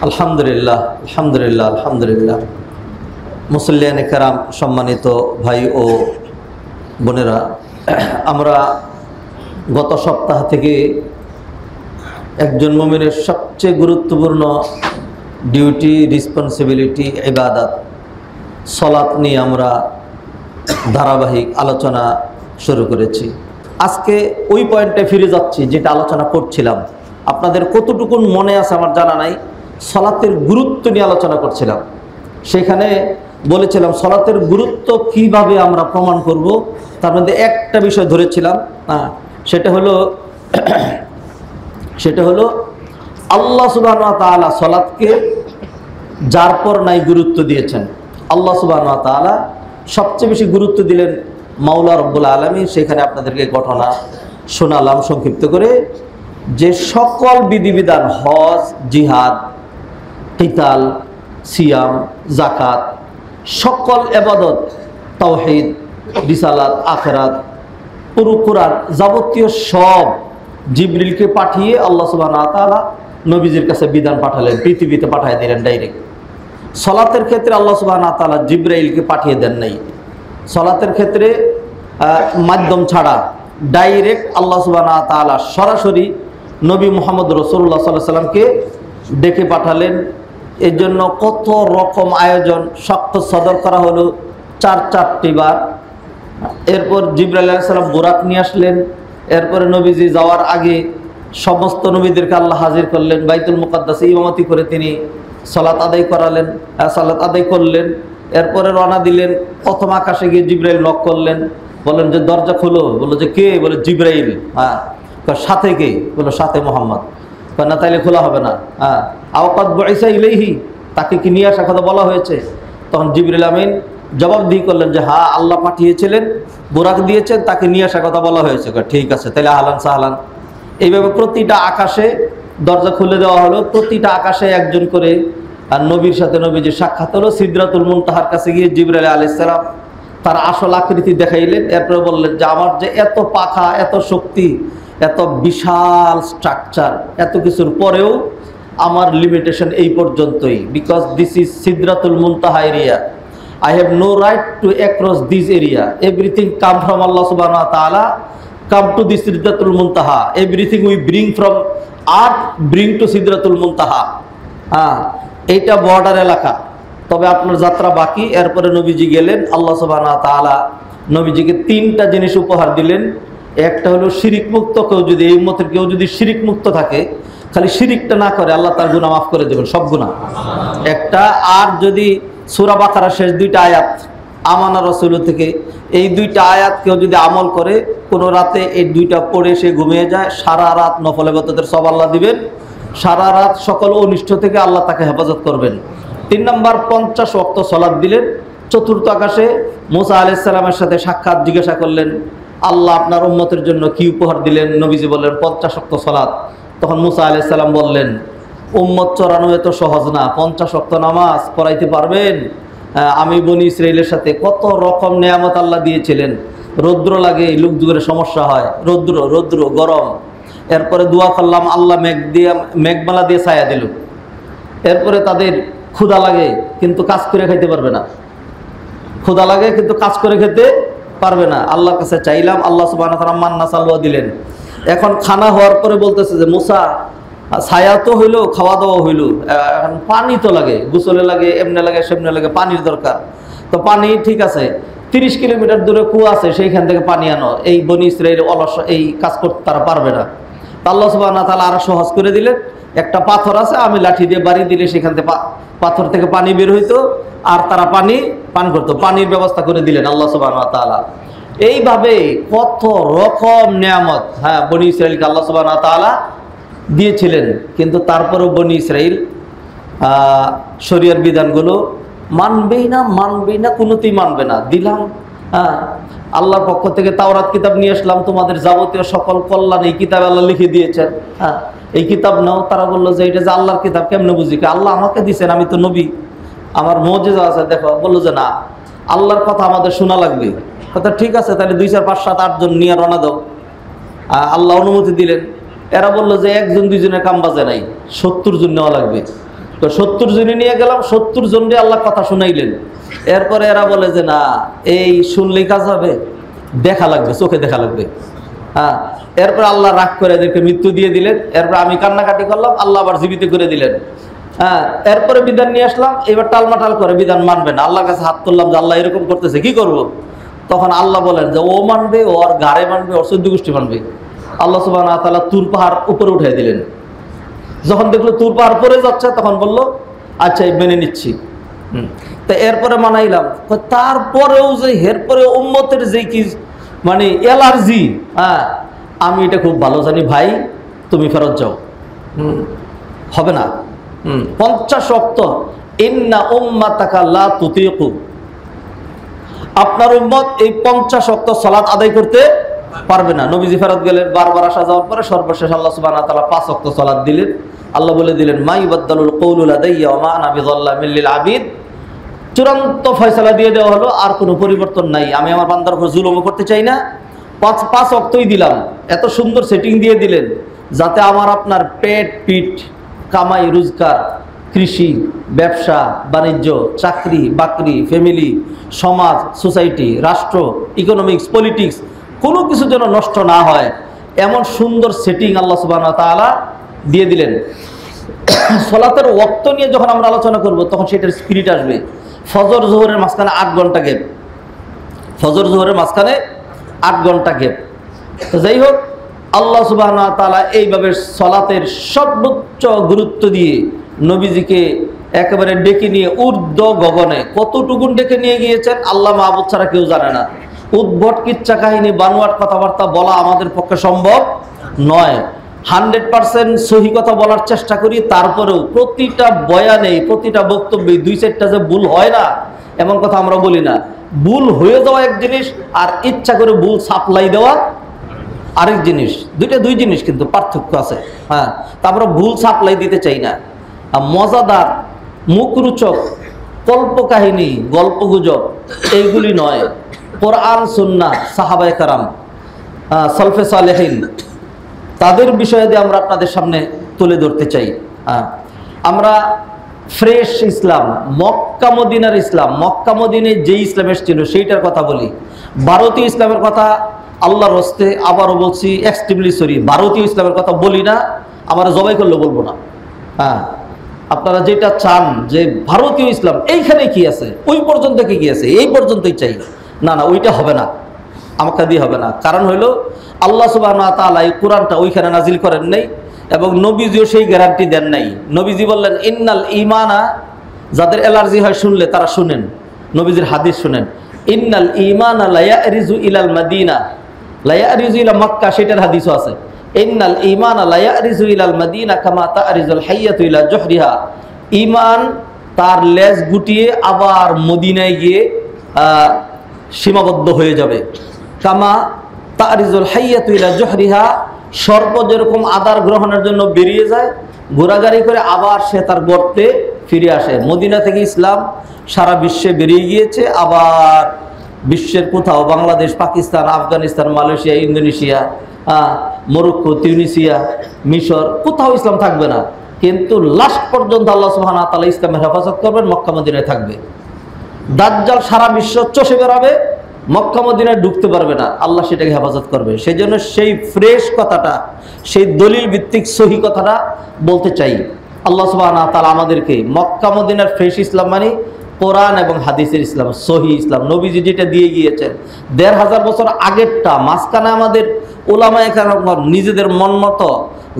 আলহামদুলিল্লাহ আলহামদুলিল্লাহ আলহামদুলিল্লাহ। মুসল্লিয়ান কেরাম, সম্মানিত ভাই ও বোনেরা, আমরা গত সপ্তাহ থেকে একজন মুমিনের সবচেয়ে গুরুত্বপূর্ণ ডিউটি, রেসপন্সিবিলিটি, ইবাদত, সালাত নিয়ে আমরা ধারাবাহিক আলোচনা শুরু করেছি। আজকে ওই পয়েন্টে ফিরে যাচ্ছি যেটা আলোচনা করছিলাম। আপনাদের কতটুকুন মনে আছে আমার জানা নাই। সালাতের গুরুত্ব নিয়ে আলোচনা করছিলাম। সেখানে বলেছিলাম সালাতের গুরুত্ব কিভাবে আমরা প্রমাণ করব। তার মধ্যে একটা বিষয় ধরেছিলাম, সেটা হলো আল্লাহ সুবহানাহু ওয়া তাআলা সালাতকে যার পর নাই গুরুত্ব দিয়েছেন। আল্লাহ সুবহানাহু ওয়া তাআলা সবচেয়ে বেশি গুরুত্ব দিলেন মাওলা রব্বুল আলামিন। সেখানে আপনাদেরকে ঘটনা শোনালাম সংক্ষিপ্ত করে, যে সকল বিধিবিধান, হজ, জিহাদ, কিতাল, সিয়াম, জাকাত, সকল ইবাদত, তাওহীদ, রিসালাত, আখিরাত, পুরো কোরআন, যাবতীয় সব জিবরিলকে পাঠিয়ে আল্লাহ সুবহানাহু ওয়া তাআলা নবীজির কাছে বিধান পাঠালেন, পৃথিবীতে পাঠিয়ে দিলেন ডাইরেক্ট। সালাতের ক্ষেত্রে আল্লাহ সুবহানাহু ওয়া তাআলা জিবরাইলকে পাঠিয়ে দেন নাই। সালাতের ক্ষেত্রে মাধ্যম ছাড়া ডাইরেক্ট আল্লাহ সুবহানাহু ওয়া তাআলা সরাসরি নবী মুহাম্মদ রাসূলুল্লাহ সাল্লাল্লাহু আলাইহি ওয়াসাল্লামকে ডেকে পাঠালেন। এর জন্য কত রকম আয়োজন, শক্ত সদর করা হলো চারটি বার। এরপর জিবরাইল আলাইহিস সালাম বুরাক নিয়ে আসলেন। এরপরে নবীজি যাওয়ার আগে সমস্ত নবীদেরকে আল্লাহ হাজির করলেন। বাইতুল মুকাদ্দাসে ইমামতি করে তিনি সালাত আদায় করলেন। এরপরে রওনা দিলেন। প্রথম আকাশে গিয়ে জিবরাইল নক করলেন, বললেন যে দরজা খোলো। বললো যে কে? বলে জিবরাইল। সাথে কে? বললো সাথে মোহাম্মদ। না তাইলে খোলা হবে না। আওকাত বুইসা ইলাইহি, তাকে কি নিয়ে আসার কথা বলা হয়েছে? তখন জিবরিল আমিন জবাবদিহি করলেন যে হ্যাঁ, আল্লাহ পাঠিয়েছিলেন, বুরাক দিয়েছেন, তাকে নিয়ে আসার কথা বলা হয়েছে। ঠিক আছে, তাহলে আহলান সাহলান। এইভাবে প্রতিটা আকাশে দরজা খুলে দেওয়া হলো। প্রতিটা আকাশে একজন করে আর নবীর সাথে নবীজির সাক্ষাৎ হলো। সিদরাতুল মুনতাহার কাছে গিয়ে জিবরাইল আলাইহিস সালাম তার আসল আকৃতি দেখাইলেন। এরপরে বললেন যে আমার যে এত পাখা, এত শক্তি, এত বিশাল স্ট্রাকচার, এত কিছুর পরেও আমার লিমিটেশন এই পর্যন্তই। Because this is Sidratul Muntaha area, I have no right to across this area. Everything come from Allah subhanahu wa ta'ala, come to this Sidratul Muntaha. Everything we bring from earth, bring to Sidratul Muntaha. এইটা border এলাকা, তবে আপনার যাত্রা বাকি। এরপরে নবীজি গেলেন। আল্লাহ সুবহানাহু ওয়া তাআলা নবীজিকে তিনটা জিনিস উপহার দিলেন। একটা হলো শিরিক মুক্ত। কেউ যদি এই উম্মতের কেউ যদি শিরিক মুক্ত থাকে, খালি শিরিকটা না করে, আল্লাহ তার গুনাহ মাফ করে দেবেন, সব গুনাহ একটা। আর যদি সূরা বাকারার শেষ দুইটা আয়াত, আমানা রাসূল থেকে, এই দুইটা আয়াত কেউ যদি আমল করে, কোনো রাতে এই দুইটা পড়ে সে ঘুমিয়ে যায়, সারা রাত নফল ইবাদতের সব আল্লাহ দিবেন। সারা রাত সকল অনিষ্ট থেকে আল্লাহ তাকে হেফাজত করবেন। 3 নম্বর 50 ওয়াক্ত সালাত দিলেন। চতুর্থ আকাশে মুসা আলাইহিস সালামের সাথে সাক্ষাৎ, জিজ্ঞাসা করলেন আল্লাহ আপনার উম্মতের জন্য কি উপহার দিলেন? নবীজি বললেন 50 ওয়াক্ত সালাত। তখন মুসা আলাইহিস সালাম বললেন উম্মত চড়ানো এত সহজ না, 50 ওয়াক্ত নামাজ পড়াইতে পারবেন? আমি বনি ইসরাইলের সাথে কত রকম নেয়ামত আল্লাহ দিয়েছিলেন। রৌদ্র লাগে, লোক যুগের সমস্যা হয়, রৌদ্র গরম। এরপরে দোয়া করলাম, আল্লাহ মেঘমালা দিয়ে ছায়া দিল। এরপরে তাদের ক্ষুধা লাগে কিন্তু কাজ করে খাইতে পারবে না। ক্ষুধা লাগে কিন্তু কাজ করে খেতে পারবে না। আল্লাহর কাছে চাইলাম, আল্লাহ সুবহানাহু ওয়া তাআলা মান্না সালওয়া দিলেন। এখন খানা হওয়ার পরে বলতেছে যে মুসা, ছায়া তো হইলো, খাওয়া দাওয়া হইলো, এখন পানি তো লাগে, গোসলে লাগে, এমনে লাগে, সেমনে লাগে, পানির দরকার। তো পানি ঠিক আছে, 30 কিলোমিটার দূরে কুয়া আছে, সেইখান থেকে পানি আনো। এই বনি ইসরাইল অলস, এই কাজ করতে তারা পারবে না। আল্লাহ সুবহানাহু ওয়া তাআলা আরো সহজ করে দিলেন। একটা পাথর আছে, আমি লাঠি দিয়ে বাড়ি দিলে সেখান থেকে পাথর থেকে পানি বের হইতো, আর তারা পানি পান করতো। পানির ব্যবস্থা করে দিলেন আল্লাহ সুবহানাহু ওয়া তাআলা। এইভাবে কত রকম নিয়ামত বনি ইসরাইলকে আল্লাহ সুবহানাহু ওয়া তাআলা দিয়েছিলেন। কিন্তু তারপরেও বনি ইসরাইল শরীয়র বিধানগুলো মানবেই না, কোনোতেই মানবে না। দিলাম আল্লাহর পক্ষ থেকে তাওরাত কিতাব নিয়ে আসলাম, তোমাদের যাবতীয় সকল কল্যাণ এই কিতাবে আল্লাহ লিখে দিয়েছেন, এই কিতাব নাও। তারা বললো যে এটা যে আল্লাহর কিতাব, কেমনে বুঝি? আল্লাহ আমাকে দিয়েছেন, আমি তো নবী, আমার মুজিজা আছে, দেখো। বললো যে না, আল্লাহর কথা আমাদের শোনা লাগবে। কথা ঠিক আছে, তাহলে 2 4 5 7 8 জন নিয়ে রওনা দাও। আল্লাহ অনুমতি দিলেন। এরা বললো যে 1 জন 2 জনের কাম বাজে নাই, 70 জন নেওয়া লাগবে। তো 70 জনে নিয়ে গেলাম, 70 জনকে আল্লাহ কথা শুনাইলেন। এরপরে এরা বলে যে না, এই শুনলেই কাজ হবে, দেখা লাগবে, চোখে দেখা লাগবে। হ্যাঁ, এরপর আল্লাহ রাগ করে এদেরকে মৃত্যু দিয়ে দিলেন। এরপর আমি কান্নাকাটি করলাম, আল্লাহ আবার জীবিত করে দিলেন। হ্যাঁ, এরপরে বিধান নিয়ে আসলাম, এবার টালমাটাল করে বিধান মানবে না। আল্লাহর কাছে হাত তুললাম যে আল্লাহ এরকম করতেছে, কি করব? তখন আল্লাহ বলেন যে ও মানবে, ও আর গাড়ে মানবে, ওর 14 গোষ্ঠী মানবে। আল্লাহ সুবহানাহু ওয়া তাআলা তুর পাহাড় উপরে উঠিয়ে দিলেন। যখন দেখলো তুর পাহাড় পরে যাচ্ছে, তখন বলল আচ্ছা মেনে নিচ্ছি। তো এরপরে মানাইলাম। তারপরেও যে এরপরে উম্মতের যে কি মানে অ্যালার্জি, হ্যাঁ, আমি এটা খুব ভালো জানি ভাই, তুমি ফেরত যাও, হবে না। 50 ওয়াক্ত, ইন্না উম্মাতাকা লা তুতিকু, আপনার উম্মত এই 50 ওয়াক্ত সালাত আদায় করতে পারবে না। নবীজি ফেরত গেলেন, বারবার আসা যাওয়ার পরে সর্বশেষ আল্লাহ সুবহানাহু ওয়া তাআলা 5 ওয়াক্ত সালাত দিলেন। আল্লাহ বলে দিলেন মা ইবাদদালুল কওলু লাদাইয়া ওয়া মা আনা বিযাল্লামিল লিল আবিদ, চূড়ান্ত ফয়সালা দিয়ে দেওয়া হলো, আর কোনো পরিবর্তন নাই। আমি আমার বান্দার উপর জুলুম করতে চাই না, 5 ওয়াক্তই দিলাম। এত সুন্দর সেটিং দিয়ে দিলেন যাতে আমার আপনার পেট পিট, কামাই রোজগার, কৃষি, ব্যবসা বাণিজ্য, চাকরি বাকরি, ফ্যামিলি, সমাজ, সোসাইটি, রাষ্ট্র, ইকোনমিক্স, পলিটিক্স, কোনো কিছু যেন নষ্ট না হয়, এমন সুন্দর সেটিং আল্লাহ সুবহানাহু ওয়া তাআলা দিয়ে দিলেন। সালাতের ওয়াক্ত নিয়ে যখন আমরা আলোচনা করব, তখন সেটার স্পিরিট আসবে। ফজর জোহরের মাঝখানে 8 ঘন্টা গ্যাপ, ফজর জোহরের মাঝখানে 8 ঘন্টা গ্যাপ। তো যাই হোক, আল্লাহ সুবহানাহু ওয়া তাআলা এইভাবে সালাতের সর্বোচ্চ গুরুত্ব দিয়ে নবীজিকে একেবারে ডেকে নিয়ে ঊর্ধ্ব গগনে, কতটুকুন ডেকে নিয়ে গিয়েছেন আল্লাহ মাহবুব ছাড়া কেউ জানে না। উদ্ভট কিচ্ছা কাহিনী, বানোয়াট কথাবার্তা বলা আমাদের পক্ষে সম্ভব নয়। 100% সহি কথা বলার চেষ্টা করি, তারপরেও প্রতিটা বয়ানে, প্রতিটা বক্তব্যে 2-4টা যে ভুল হয় না, এমন কথা আমরা বলি না। ভুল হয়ে যাওয়া এক জিনিস, আর ইচ্ছা করে ভুল সাপ্লাই দেওয়া আরেক জিনিস। দুই জিনিস, কিন্তু পার্থক্য আছে। হ্যাঁ, তা আমরা ভুল সাপ্লাই দিতে চাই না। মজাদার, মুখরোচক কল্পকাহিনী, গল্পগুজব এইগুলি নয়। কোরআন সুন্নাহ, সাহাবায়ে কেরাম, সালফে সালেহিন, তাদের বিষয়ে দিয়ে আমরা আপনাদের সামনে তুলে ধরতে চাই। আমরা ফ্রেশ ইসলাম, মক্কা মদিনার ইসলাম, মক্কা মদিনায় যে ইসলাম এসেছিল সেইটার কথা বলি। ভারতীয় ইসলামের কথা আল্লাহর হস্তে আবারও বলছি, এক্সট্রিমলি সরি, ভারতীয় ইসলামের কথা বলি না, আমার জবাই করলে বলবো না। হ্যাঁ, আপনারা যেটা চান যে ভারতীয় ইসলাম এইখানে কি আছে, ওই পর্যন্ত কি আছে, এই পর্যন্তই চাই, না না, ওইটা হবে না, আমাকে দিয়ে হবে না। কারণ হইল আল্লাহ সুবহানাহু ওয়া তাআলা এই কোরআনটা ওইখানে নাজিল করেন নাই, এবং নবীজিও সেই গ্যারান্টি দেন নাই। নবীজি বললেন ইন্নাল ঈমানা, যাদের অ্যালার্জি হয় শুনলে তারা শুনেন, নবীজির হাদিস শুনেন। ইন্নাল ঈমানা লা ইয়ারিজু ইলাল মাদিনা, লা ইয়ারিজু ইলা মক্কা, সেটার হাদিসও আছে। ইন্নাল ঈমানা লা ইয়ারিজু ইলাল মাদিনা কামা তারিজুল হাইয়াতু ইলা জুহরিহা, ঈমান তার লেজ গুটিয়ে আবার মদিনায় গিয়ে সীমাবদ্ধ হয়ে যাবে। কামা তারিজুল হাইয়াতু ইলা জুহরিহা, সর্প যেরকম আদার গ্রহণের জন্য বেরিয়ে যায়, ঘোরাগাড়ি করে আবার সে তার গর্তে ফিরে আসে। মদিনা থেকে ইসলাম সারা বিশ্বে বেরিয়ে গিয়েছে, আবার বিশ্বের কোথাও, Bangladesh, Pakistan, Afghanistan, Malaysia, Indonesia, Morocco, Tunisia, মিশর, কোথাও ইসলাম থাকবে না। কিন্তু লাস্ট পর্যন্ত আল্লাহ সুবহানাহু ওয়া তাআলা ইসলামের হেফাজত করবেন, মক্কা মদিনায় থাকবে। দাজ্জাল সারা বিশ্ব চষে বেড়াবে, মক্কা মদিনায় ঢুকতে পারবে না, আল্লাহ সেটাকে হেফাজত করবে। সেই জন্য সেই ফ্রেশ কথাটা, সেই দলিল ভিত্তিক সহি কথাটা বলতে চাই। আল্লাহ সুবহানাহু ওয়া তাআলা আমাদেরকে মক্কা মদিনার ফ্রেশ ইসলাম মানে কোরআন এবং হাদিসের ইসলাম, সহি ইসলাম, নবীজি যেটা দিয়ে গিয়েছেন 1500 বছর আগেরটা, মাঝখানে আমাদের ওলামায়ে কেরাম নিজেদের মন মতো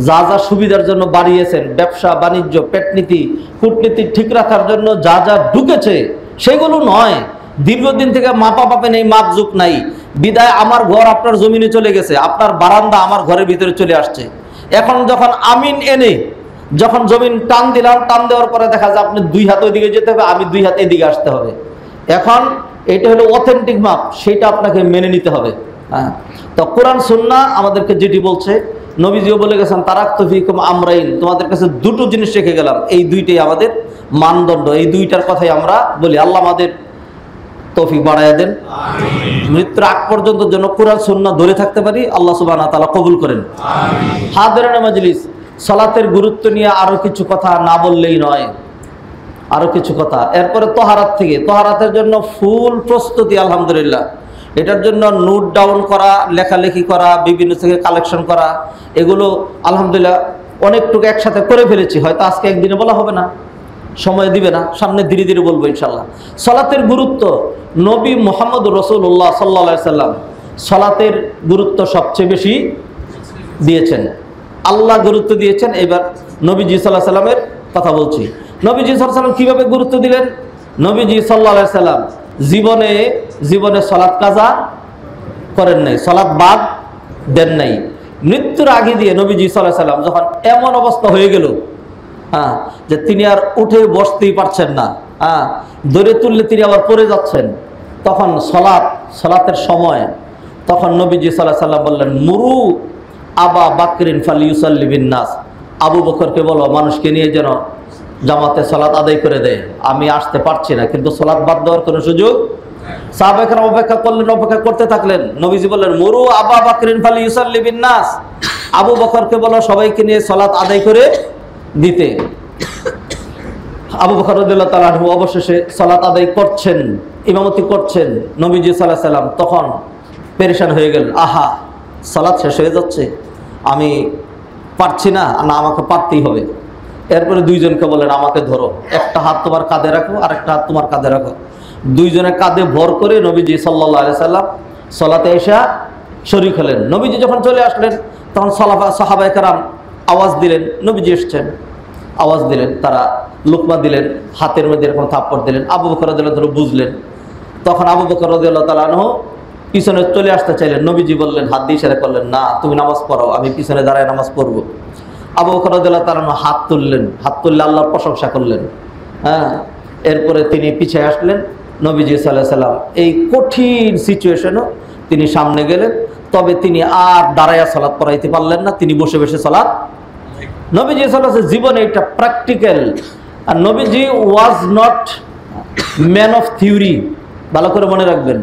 যা যা সুবিধার জন্য বাড়িয়েছেন, ব্যবসা বাণিজ্য, পেটনীতি, কূটনীতি ঠিক রাখার জন্য যা যা ঢুকেছে, সেগুলো নয়। দীর্ঘদিন থেকে মাপা পাপে নেই, মাপজুক নাই, বিদায় আমার ঘর আপনার জমিনে চলে গেছে, আপনার বারান্দা আমার ঘরের ভিতরে চলে আসছে। এখন যখন আমিন এনে যখন জমিন টান দিলাম, টান দেওয়ার পরে দেখা যায় আপনি 2 হাত ওইদিকে যেতে হবে, আমি 2 হাত এদিকে আসতে হবে। এখন এটা হলো অথেন্টিক মাপ, সেটা আপনাকে মেনে নিতে হবে। হ্যাঁ, তো কোরআন সুন্নাহ আমাদেরকে যেটি বলছে, নবীজিও বলে গেছেন তারাকতু ফীকুম আমরাইন, তোমাদের কাছে 2টো জিনিস রেখে গেলাম, এই 2টাই আমাদের মানদণ্ড, এই 2টার কথাই আমরা বলি। আল্লাহ আমাদের তৌফিক বাড়াইয়া দেন, মৃত্যুর আগ পর্যন্ত যেন কোরআন সুন্নাহ ধরে থাকতে পারি, আল্লাহ সুবহানাহু ওয়া তাআলা কবুল করেন। হাজিরানে মাজলিস, সালাতের গুরুত্ব নিয়ে আরো কিছু কথা না বললেই নয়। আরো কিছু কথা। এরপরে তহারাত থেকে, তহারাতের জন্য ফুল প্রস্তুতি আলহামদুলিল্লাহ। এটার জন্য নোট ডাউন করা, লেখালেখি করা, বিভিন্ন থেকে কালেকশন করা, এগুলো আলহামদুলিল্লাহ অনেকটুকু একসাথে করে ফেলেছি। হয়তো আজকে একদিনে বলা হবে না, সময় দিবে না, সামনে ধীরে ধীরে বলবো ইনশাল্লাহ। সলাতের গুরুত্ব, নবী মুহাম্মদ রাসূলুল্লাহ সাল্লাল্লাহু আলাইহি সাল্লাম সলাতের গুরুত্ব সবচেয়ে বেশি দিয়েছেন, আল্লাহ গুরুত্ব দিয়েছেন। এবার নবীজি সাল্লাল্লাহু আলাইহি সাল্লামের কথা বলছি। নবীজি সাল্লাল্লাহু আলাইহি সাল্লাম কিভাবে গুরুত্ব দিলেন? নবীজি সাল্লাল্লাহু আলাইহি সাল্লাম জীবনে সলাত কাজা করেন নাই, সলাত বাদ দেন নাই। মৃত্যুর আগে দিয়ে নবীজি সাল্লাল্লাহু আলাইহি সাল্লাম যখন এমন অবস্থা হয়ে গেল, যে তিনি আর উঠে বসতেই পারছেন না, ধরে তুললে তিনি আবার পড়ে যাচ্ছেন, তখন সলাতের সময় তখন নবীজি সাল্লাল্লাহু আলাইহি সাল্লাম বললেন, মুরু আবা বাকরিন ফালিউসাল্লি বিন নাস, আবু বকরকে বলো মানুষকে নিয়ে যেন জামাতে সালাত আদায় করে দেয়। আমি আসতে পারছি না, কিন্তু সালাত বাদ দেওয়ার কোনো সুযোগ। সাহাবায়ে অপেক্ষা করলেন, অপেক্ষা করতে থাকলেন। নবীজি বললেন, মুরু আবা বাকরিন ফালিউসাল্লি বিন নাস, আবু বকরকে বলো সবাইকে নিয়ে সালাত আদায় করে দিতে। আবু বকর রাদিয়াল্লাহু তাআলা আনহু অবশেষে সালাত আদায় করছেন, ইমামতি করছেন। নবীজি সাল্লাল্লাহু আলাইহি সাল্লাম তখন পেরেশান হয়ে গেলেন, আহা সালাত শেষ হয়ে যাচ্ছে, আমি পারছি না, আমাকে পারতেই হবে। এরপরে দুইজনকে বলেন, আমাকে ধরো, একটা হাত তোমার কাঁধে রাখো আর একটা হাত তোমার কাঁধে রাখো। দুইজনের কাঁধে ভর করে নবীজি সাল্লাল্লাহু আলাইহি সাল্লাম সালাতে এসে শরীক হলেন। নবীজি যখন চলে আসলেন তখন সাহাবায়ে কেরাম আওয়াজ দিলেন, নবীজি এসছেন, আওয়াজ দিলেন, তারা লুকমা দিলেন, হাতের মধ্যে এরকম থাপ্পড় দিলেন। আবু বকর রাদিয়াল্লাহু তাআলা বুঝলেন, তখন আবু বকর রাদিয়াল্লাহু তাআলা আনহু পিছনে চলে আসতে চাইলেন। নবীজি বললেন, হাত দিয়ে ইশারা করলেন, না তুমি নামাজ পড়ো, আমি পিছনে দাঁড়ায় নামাজ পড়বো। আবু বকর রাদিয়াল্লাহু তাআলা আনহু হাত তুললেন, হাত তুললে আল্লাহর প্রশংসা করলেন। এরপরে তিনি পিছিয়ে আসলেন। নবীজি সাল্লাল্লাহু আলাইহি সাল্লাম এই কঠিন সিচুয়েশনও তিনি সামনে গেলেন, তবে তিনি আর দাঁড়ায়া সালাত পড়াইতে পারলেন না, তিনি বসে বসে সালাত। নবীজি সাল্লাল্লাহু আলাইহি জীবনে এটা প্র্যাকটিক্যাল। আর নবীজি was not man of theory, ভালো করে মনে রাখবেন,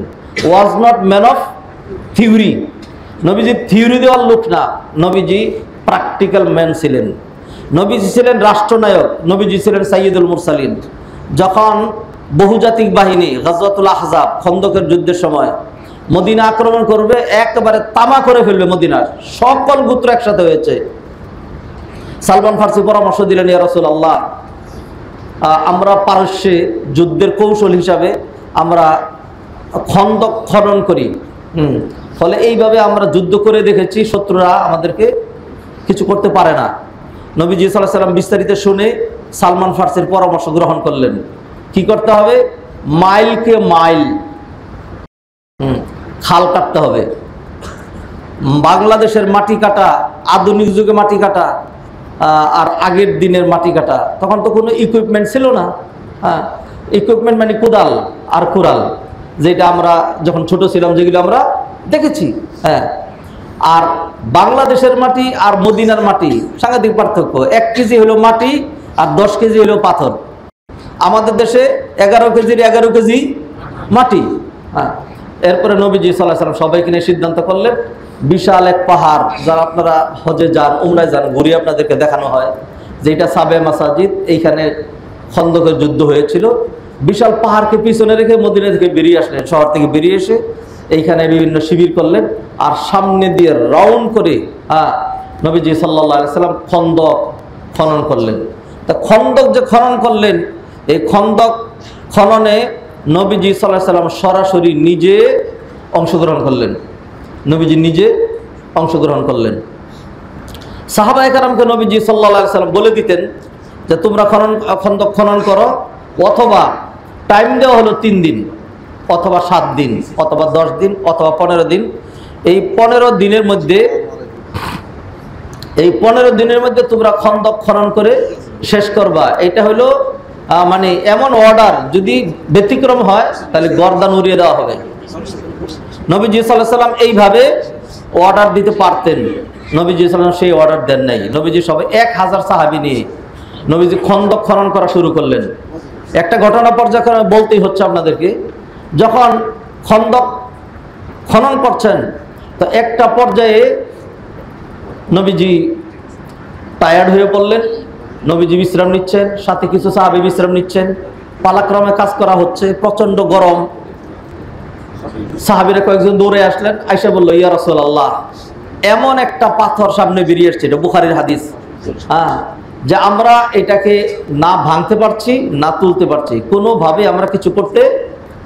was not man of theory. নবীজি থিওরি দেওয়ার লোক না, নবীজি প্র্যাকটিক্যাল ম্যান ছিলেন। নবীজি ছিলেন রাষ্ট্রনায়ক, নবীজি ছিলেন সাইয়্যিদুল মুরসালিন। যখন বহুজাতিক বাহিনী গাজওয়াতুল আহজাব, খন্দকের যুদ্ধের সময় মদিনা আক্রমণ করবে, একেবারে তামা করে ফেলবে মদিনার সকল গোত্র একসাথে হয়েছে। সালমান ফার্সি পরামর্শ দিলেন, ইয়া রাসূলুল্লাহ, আমরা পারস্যে যুদ্ধের কৌশল হিসাবে আমরা খন্দক খনন করি, ফলে এইভাবে আমরা যুদ্ধ করে দেখেছি, শত্রুরা আমাদেরকে কিছু করতে পারে না। নবীজি সাল্লাল্লাহু আলাইহি সাল্লাম বিস্তারিত শুনে সালমান ফার্সির পরামর্শ গ্রহণ করলেন। কি করতে হবে? মাইলকে মাইল খাল কাটতে হবে। বাংলাদেশের মাটি কাটা, আধুনিক যুগে মাটি কাটা আর আগের দিনের মাটি কাটা, তখন তো কোনো ইকুইপমেন্ট ছিল না। ইকুইপমেন্ট মানে কোদাল আর কুড়াল, যেটা আমরা যখন ছোট ছিলাম যেগুলো আমরা দেখেছি। আর বাংলাদেশের মাটি আর মদিনার মাটি সাংঘাতিক পার্থক্য। 1 কেজি হলো মাটি আর 10 কেজি হলো পাথর। আমাদের দেশে 11 কেজির 11 কেজি মাটি। এরপরে নবীজি সাল্লাল্লাহু আলাইহি ওয়াসাল্লাম সবাইকে নিয়ে সিদ্ধান্ত করলেন, বিশাল এক পাহাড়, যারা আপনারা হজে যান, উমরায় যান, ঘুরিয়ে আপনাদেরকে দেখানো হয়, যেটা সাবে মাসাজিদ, এইখানে খন্দকের যুদ্ধ হয়েছিল। বিশাল পাহাড়কে পিছনে রেখে মদিনা থেকে বেরিয়ে আসলেন, শহর থেকে বেরিয়ে এসে এইখানে বিভিন্ন শিবির করলেন, আর সামনে দিয়ে রাউন্ড করে নবীজি সাল্লাল্লাহু আলাইহি ওয়াসাল্লাম খন্দক খনন করলেন। তা খন্দক যে খনন করলেন, এই খন্দক খননে নবীজি সাল্লাল্লাহু আলাইহি ওয়াসাল্লাম সরাসরি নিজে অংশগ্রহণ করলেন। নবীজি নিজে অংশগ্রহণ করলেন। সাহাবায়ে কেরামকে নবীজি সাল্লাল্লাহু আলাইহি ওয়াসাল্লাম বলে দিতেন যে তোমরা খন্দক খনন করো, অথবা টাইম দেওয়া হলো 3 দিন, অথবা 7 দিন, অথবা 10 দিন, অথবা 15 দিন। এই 15 দিনের মধ্যে তোমরা খন্দক খনন করে শেষ করবা। এটা হলো মানে এমন অর্ডার, যদি ব্যতিক্রম হয় তাহলে গর্দান উড়িয়ে দেওয়া হবে। নবীজি সাল্লাল্লাহু আলাইহি ওয়াসাল্লাম এইভাবে অর্ডার দিতে পারতেন। নবীজি সাল্লাল্লাহু আলাইহি ওয়াসাল্লাম সেই অর্ডার দেন নাই। নবীজি সবাই 1000 সাহাবী নিয়ে নবীজি খন্দক খনন করা শুরু করলেন। একটা ঘটনা পর্যায়ক্রমে বলতেই হচ্ছে আপনাদেরকে। যখন খন্দক খনন করছেন, তো একটা পর্যায়ে নবীজি টায়ার্ড হয়ে পড়লেন, নবীজি বিশ্রাম নিচ্ছেন, সাথে কিছু সাহাবী বিশ্রাম নিচ্ছেন, পালাক্রমে কাজ করা হচ্ছে, প্রচন্ড গরম। সাহাবীরা কয়েকজন দৌড়ে আসলেন, আয়েশা বলল, ইয়া রাসূলুল্লাহ, এমন একটা পাথর সামনে বেরিয়ে এসছে, এটা বুখারীর হাদিস, যে আমরা এটাকে না ভাঙতে পারছি না তুলতে পারছি, কোনোভাবে আমরা কিছু করতে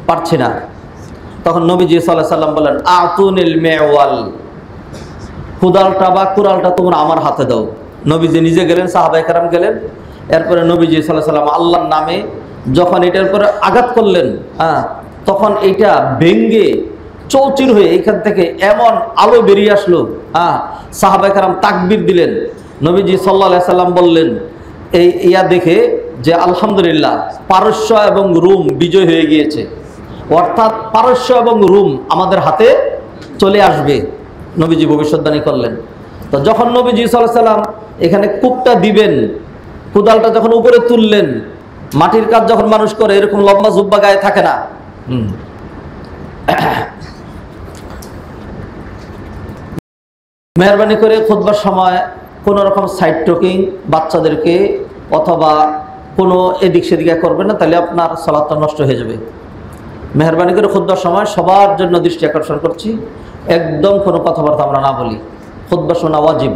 পারছি না। তখন নবীজি সাল্লাল্লাহু আলাইহি ওয়াসাল্লাম বলেন, আতুনিল মিওয়াল, কুদালটা বা কুড়ালটা তোমরা আমার হাতে দাও। নবীজি নিজে গেলেন, সাহাবায়ে কেরাম গেলেন। এরপরে নবীজি সাল্লাল্লাহু আলাইহি ওয়াসাল্লাম আল্লাহর নামে যখন এটার উপরে আঘাত করলেন, তখন এইটা ভেঙ্গে চৌচির হয়ে এখান থেকে এমন আলো বেরিয়ে আসলো। সাহাবায়ে কেরাম তাকবীর দিলেন। নবীজি সাল্লাল্লাহু আলাইহি ওয়াসাল্লাম বললেন, এই ইয়া দেখে যে আলহামদুলিল্লাহ, পারস্য এবং রোম বিজয় হয়ে গিয়েছে, অর্থাৎ পারস্য এবং রোম আমাদের হাতে চলে আসবে। নবীজি ভবিষ্যৎবাণী করলেন। তো যখন নবীজি সাল্লাল্লাহু আলাইহি ওয়াসাল্লাম এখানে কূপটা দিবেন, কোদালটা যখন উপরে তুললেন, মাটির কাজ যখন মানুষ করে এরকম লম্বা জুব্বা গায়ে থাকে না। মেহরবানি করে খুতবার সময় কোনো রকম সাইড টকিং বাচ্চাদেরকে অথবা কোনো এদিক সেদিকে করবেন না, তাহলে আপনার সালাতটা নষ্ট হয়ে যাবে। মেহরবানি করে খুতবার সময় সবার জন্য দৃষ্টি আকর্ষণ করছি, একদম কোনো কথাবার্তা আমরা না বলি। খুতবা শোনা ওয়াজিব।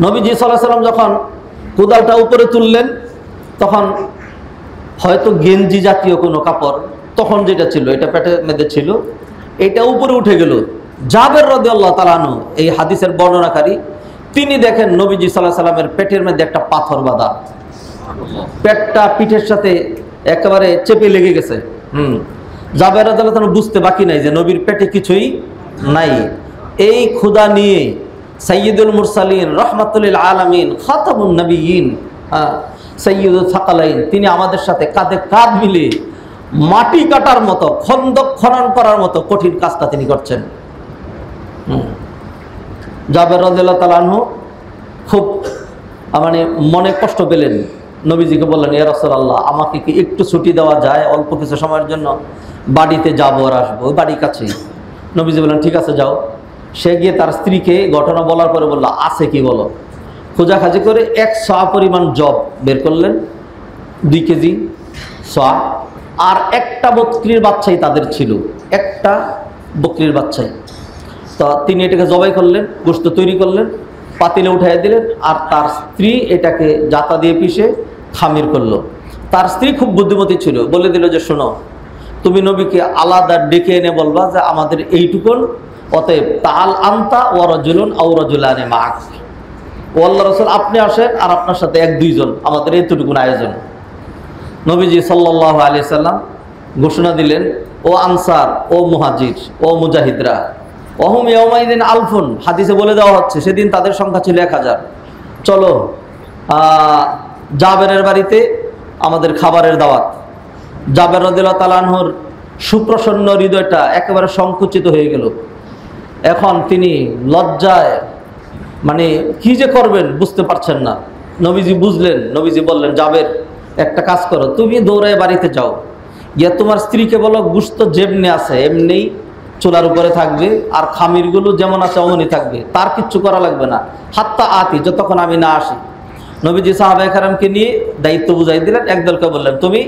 নবীজি সাল্লাল্লাহু আলাইহি ওয়াসাল্লাম যখন কোদালটা উপরে তুললেন, তখন হয়তো গেঞ্জি জাতীয় কোনো কাপড় তখন যেটা ছিল, এটা পেটের মধ্যে ছিল, এটা উপরে উঠে গেল। জাবের রাদিয়াল্লাহু তাআলা আনহু, এই হাদিসের বর্ণনাকারী, তিনি দেখেন নবীজি সাল্লাল্লাহু আলাইহি ওয়াসাল্লামের পেটের মধ্যে একটা পাথর বাঁধা, পেটটা পিঠের সাথে একেবারে চেপে লেগে গেছে। জাবের রাদিয়াল্লাহু তাআলা বুঝতে বাকি নাই যে নবীর পেটে কিছুই নাই। এই ক্ষুধা নিয়ে সাইয়্যিদুল মুরসালিন, রাহমাতুল লিল আলামিন, খাতামুন নবিয়্যিন, সাইয়্যিদুল সাকালাইন, তিনি আমাদের সাথে কাঁধে কাঁধ মিলে মাটি কাটার মতো, খন্দক খনন করার মতো কঠিন কাজটা তিনি করছেন। জাবের রাদিয়াল্লাহু তাআলা আনহু খুব মানে মনে কষ্ট পেলেন, নবীজিকে বললেন, ইয়া রাসূলুল্লাহ, আমাকে কি একটু ছুটি দেওয়া যায়, অল্প কিছু সময়ের জন্য বাড়িতে যাবো আর আসবো, ওই বাড়ির কাছেই। নবীজি বললেন, ঠিক আছে যাও। সে গিয়ে তার স্ত্রীকে ঘটনা বলার পরে বলল, আছে কি বলো। খোঁজাখাজি করে 1 সা পরিমাণ জব বের করলেন, 2 কেজি সা, আর একটা বকরির বাচ্চাই তাদের ছিল, একটা বকরির বাচ্চাই। তো তিনি এটাকে জবাই করলেন, গোশত তৈরি করলেন, পাতিলে উঠাই দিলেন, আর তার স্ত্রী এটাকে জাতা দিয়ে পিষে খামির করলো। তার স্ত্রী খুব বুদ্ধিমতী ছিল, বলে দিল যে শোনো, তুমি নবীকে আলাদা ডেকে এনে বলবা যে আমাদের এইটুকুন, অতএব তাল আনতা ওয়া রাজুলুন আও রাজুলানি মাক, ও আল্লাহর রাসূল, আপনি আসেন আর আপনার সাথে 1-2 জন, আমাদের এইটুকুন আয়োজন। নবীজি সাল্লাল্লাহু আলাইহি সাল্লাম ঘোষণা দিলেন, ও আনসার, ও মুহাজির, ও মুজাহিদরা, ওহুম ইয়াউমাইদিন আলফুন, হাদিসে বলে দেওয়া হচ্ছে সেদিন তাদের সংখ্যা ছিল 1000। চলো জাবেরের বাড়িতে আমাদের খাবারের দাওয়াত। জাবের রাদিয়াল্লাহু তাআলা আনহুর সুপ্রসন্ন হৃদয়টা একেবারে সংকুচিত হয়ে গেল। এখন তিনি লজ্জায় মানে কি যে করবেন বুঝতে পারছেন না। নবীজি বুঝলেন, নবীজি বললেন, জাবের, একটা কাজ করো, তুমি দৌড়ায় বাড়িতে যাও, গিয়ে তোমার স্ত্রীকে বলো গোশত যেমনি আছে এমনি চুলার উপরে থাকবে, আর খামিরগুলো যেমন আছে অমনি থাকবে, তার কিচ্ছু করা লাগবে না, হাত্তা আতি, যতক্ষণ আমি না আসি। নবীজি সাহাবায়ে কেরামকে নিয়ে দায়িত্ব বুঝাই দিলেন। একদলকে বললেন, তুমি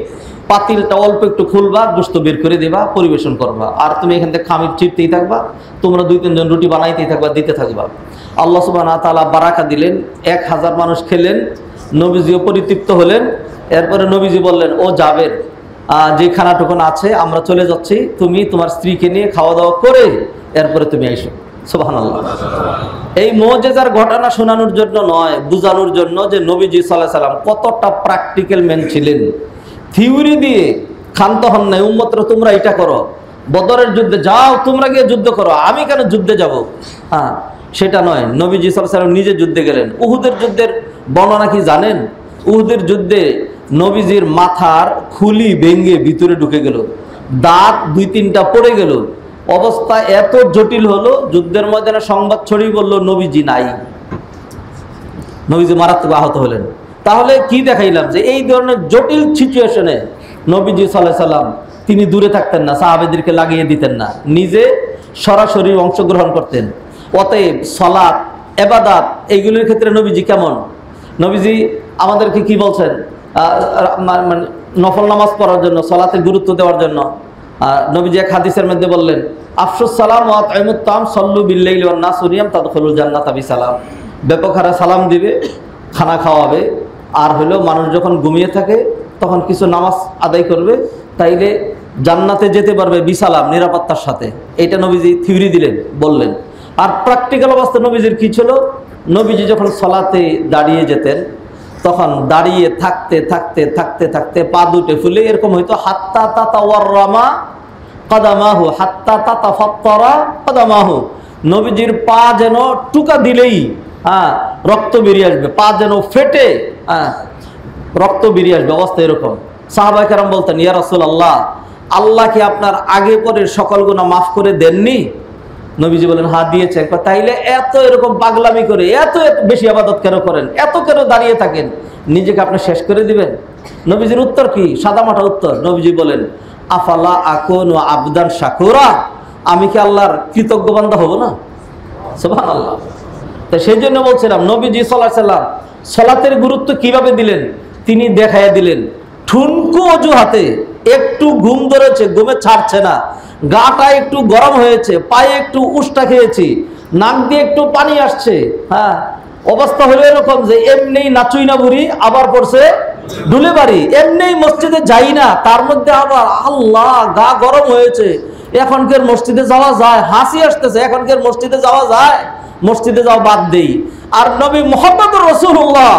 পাতিলটা অল্প একটু খুলবা, গোশত বের করে দেবা, পরিবেশন করবা, আর তুমি এখান থেকে খামির চিপতেই থাকবা, তোমরা 2-3 জন রুটি বানাইতেই থাকবা, দিতে থাকবা। আল্লাহ সুবহানাহু ওয়া তাআলা বারাকা দিলেন, 1000 মানুষ খেলেন, নবীজিও পরিতৃপ্ত হলেন। এরপরে নবীজি বললেন, ও জাবের, যে খানাটুকুন আছে আমরা চলে যাচ্ছি, তুমি তোমার স্ত্রীকে নিয়ে খাওয়া দাওয়া করে এরপরে তুমি আইসো। সুবহানাল্লাহ। এই মুজিজার ঘটনা শোনানোর জন্য নয়, বুঝানোর জন্য যে নবীজি সাল্লাল্লাহু আলাইহি সাল্লাম কতটা প্র্যাকটিক্যাল ম্যান ছিলেন। থিওরি দিয়ে ক্ষান্ত হন নাই, উম্মতরা তোমরা এটা করো, বদরের যুদ্ধে যাও, তোমরা গিয়ে যুদ্ধ করো, আমি কেন যুদ্ধে যাব, সেটা নয়। নবীজি সাল্লাল্লাহু আলাইহি সাল্লাম নিজে যুদ্ধে গেলেন। উহুদের যুদ্ধের বর্ণনা কি জানেন? উহুদের যুদ্ধে নবীজির মাথার খুলি ভেঙে ভিতরে ঢুকে গেল, দাঁত 2-3টা পড়ে গেল, অবস্থা এত জটিল হলো, যুদ্ধের ময়দানে সংবাদ ছড়িয়ে বলল নবীজি নাই, নবীজি মারাত্মক আহত হলেন। তাহলে কি দেখাইলাম যে এই ধরনের জটিল সিচুয়েশনে নবীজি সাল্লাল্লাহু আলাইহি সাল্লাম তিনি দূরে থাকতেন না, সাহাবাদেরকে লাগিয়ে দিতেন না, নিজে সরাসরি অংশগ্রহণ করতেন। অতএব সালাত, ইবাদত, এইগুলির ক্ষেত্রে নবীজি কেমন? নবীজি আমাদেরকে কি বলছেন? মানে নফল নামাজ পড়ার জন্য, সলাতে গুরুত্ব দেওয়ার জন্য নবীজি এক হাদিসের মধ্যে বললেন, আফসুস সালাম ওয়া আতইমুত তাম সাল্লু বিল্লাইলি ওয়ান নাসু নিয়াম তাদখুলুল জান্নাতা বিসালাম। ব্যাপক হারে সালাম দিবে, খানা খাওয়াবে, আর হলো মানুষ যখন ঘুমিয়ে থাকে তখন কিছু নামাজ আদায় করবে, তাইলে জান্নাতে যেতে পারবে বিসালাম, নিরাপত্তার সাথে। এটা নবীজি থিওরি দিলেন, বললেন। আর প্র্যাকটিক্যাল অবস্থা নবীজির কি ছিল? নবীজি যখন সলাতে দাঁড়িয়ে যেতেন তখন দাঁড়িয়ে থাকতে থাকতে থাকতে থাকতে পা দুটে ফুলে এরকম হইতো, হাত্তা তাতাওয়াররামা কাদামাহু হাত্তা তাতাফাত্তারা কাদামাহু। নবীজির পা যেন টুকা দিলেই রক্ত বেরিয়ে আসবে, পা যেন ফেটে রক্ত বেরিয়ে আসবে, অবস্থা এরকম। সাহাবায়ে কেরাম বলতেন, ইয়া রাসূলুল্লাহ, আল্লাহ কি আপনার আগে পরে সকল গুনাহ মাফ করে দেননি? নবীজি বলেন, হ্যাঁ দিয়েছে। তাইলে এত এরকম পাগলামি করে এত বেশি ইবাদত কেন করেন, এত কেন দাঁড়িয়ে থাকেন, নিজেকে আপনি শেষ করে দিবেন? নবীজির উত্তর কি? সাদামাটা উত্তর। নবীজি বলেন, আফালা আকুনু আবদান শাকুরা, আমি কি আল্লাহর কৃতজ্ঞ বান্দা হব না? সুবহানাল্লাহ। তো সেই জন্য বলছিলাম, নবীজি সাল্লাল্লাহু আলাইহি সাল্লাম সালাতের গুরুত্ব কিভাবে দিলেন তিনি দেখাইয়া দিলেন। ঠুনকো অজুহাতে একটু ঘুম ধরেছে, ঘুমে ছাড়ছে না, গাটা একটু গরম হয়েছে, পায়ে একটু উষ্টা খেয়েছি, নাক দিয়ে একটু পানি আসছে, অবস্থা হলো এরকম যে এমনি নাচুই না বুড়ি, আবার পড়ছে ডুলে বাড়ি, এমনি মসজিদে যাই না, তার মধ্যে আবার আল্লাহ গা গরম হয়েছে, এখনকার মসজিদে যাওয়া যায়, হাসি আসতেছে, এখনকার মসজিদে যাওয়া যায়, মসজিদে যাওয়া বাদ দেই। আর নবী মুহাম্মদুর রাসূলুল্লাহ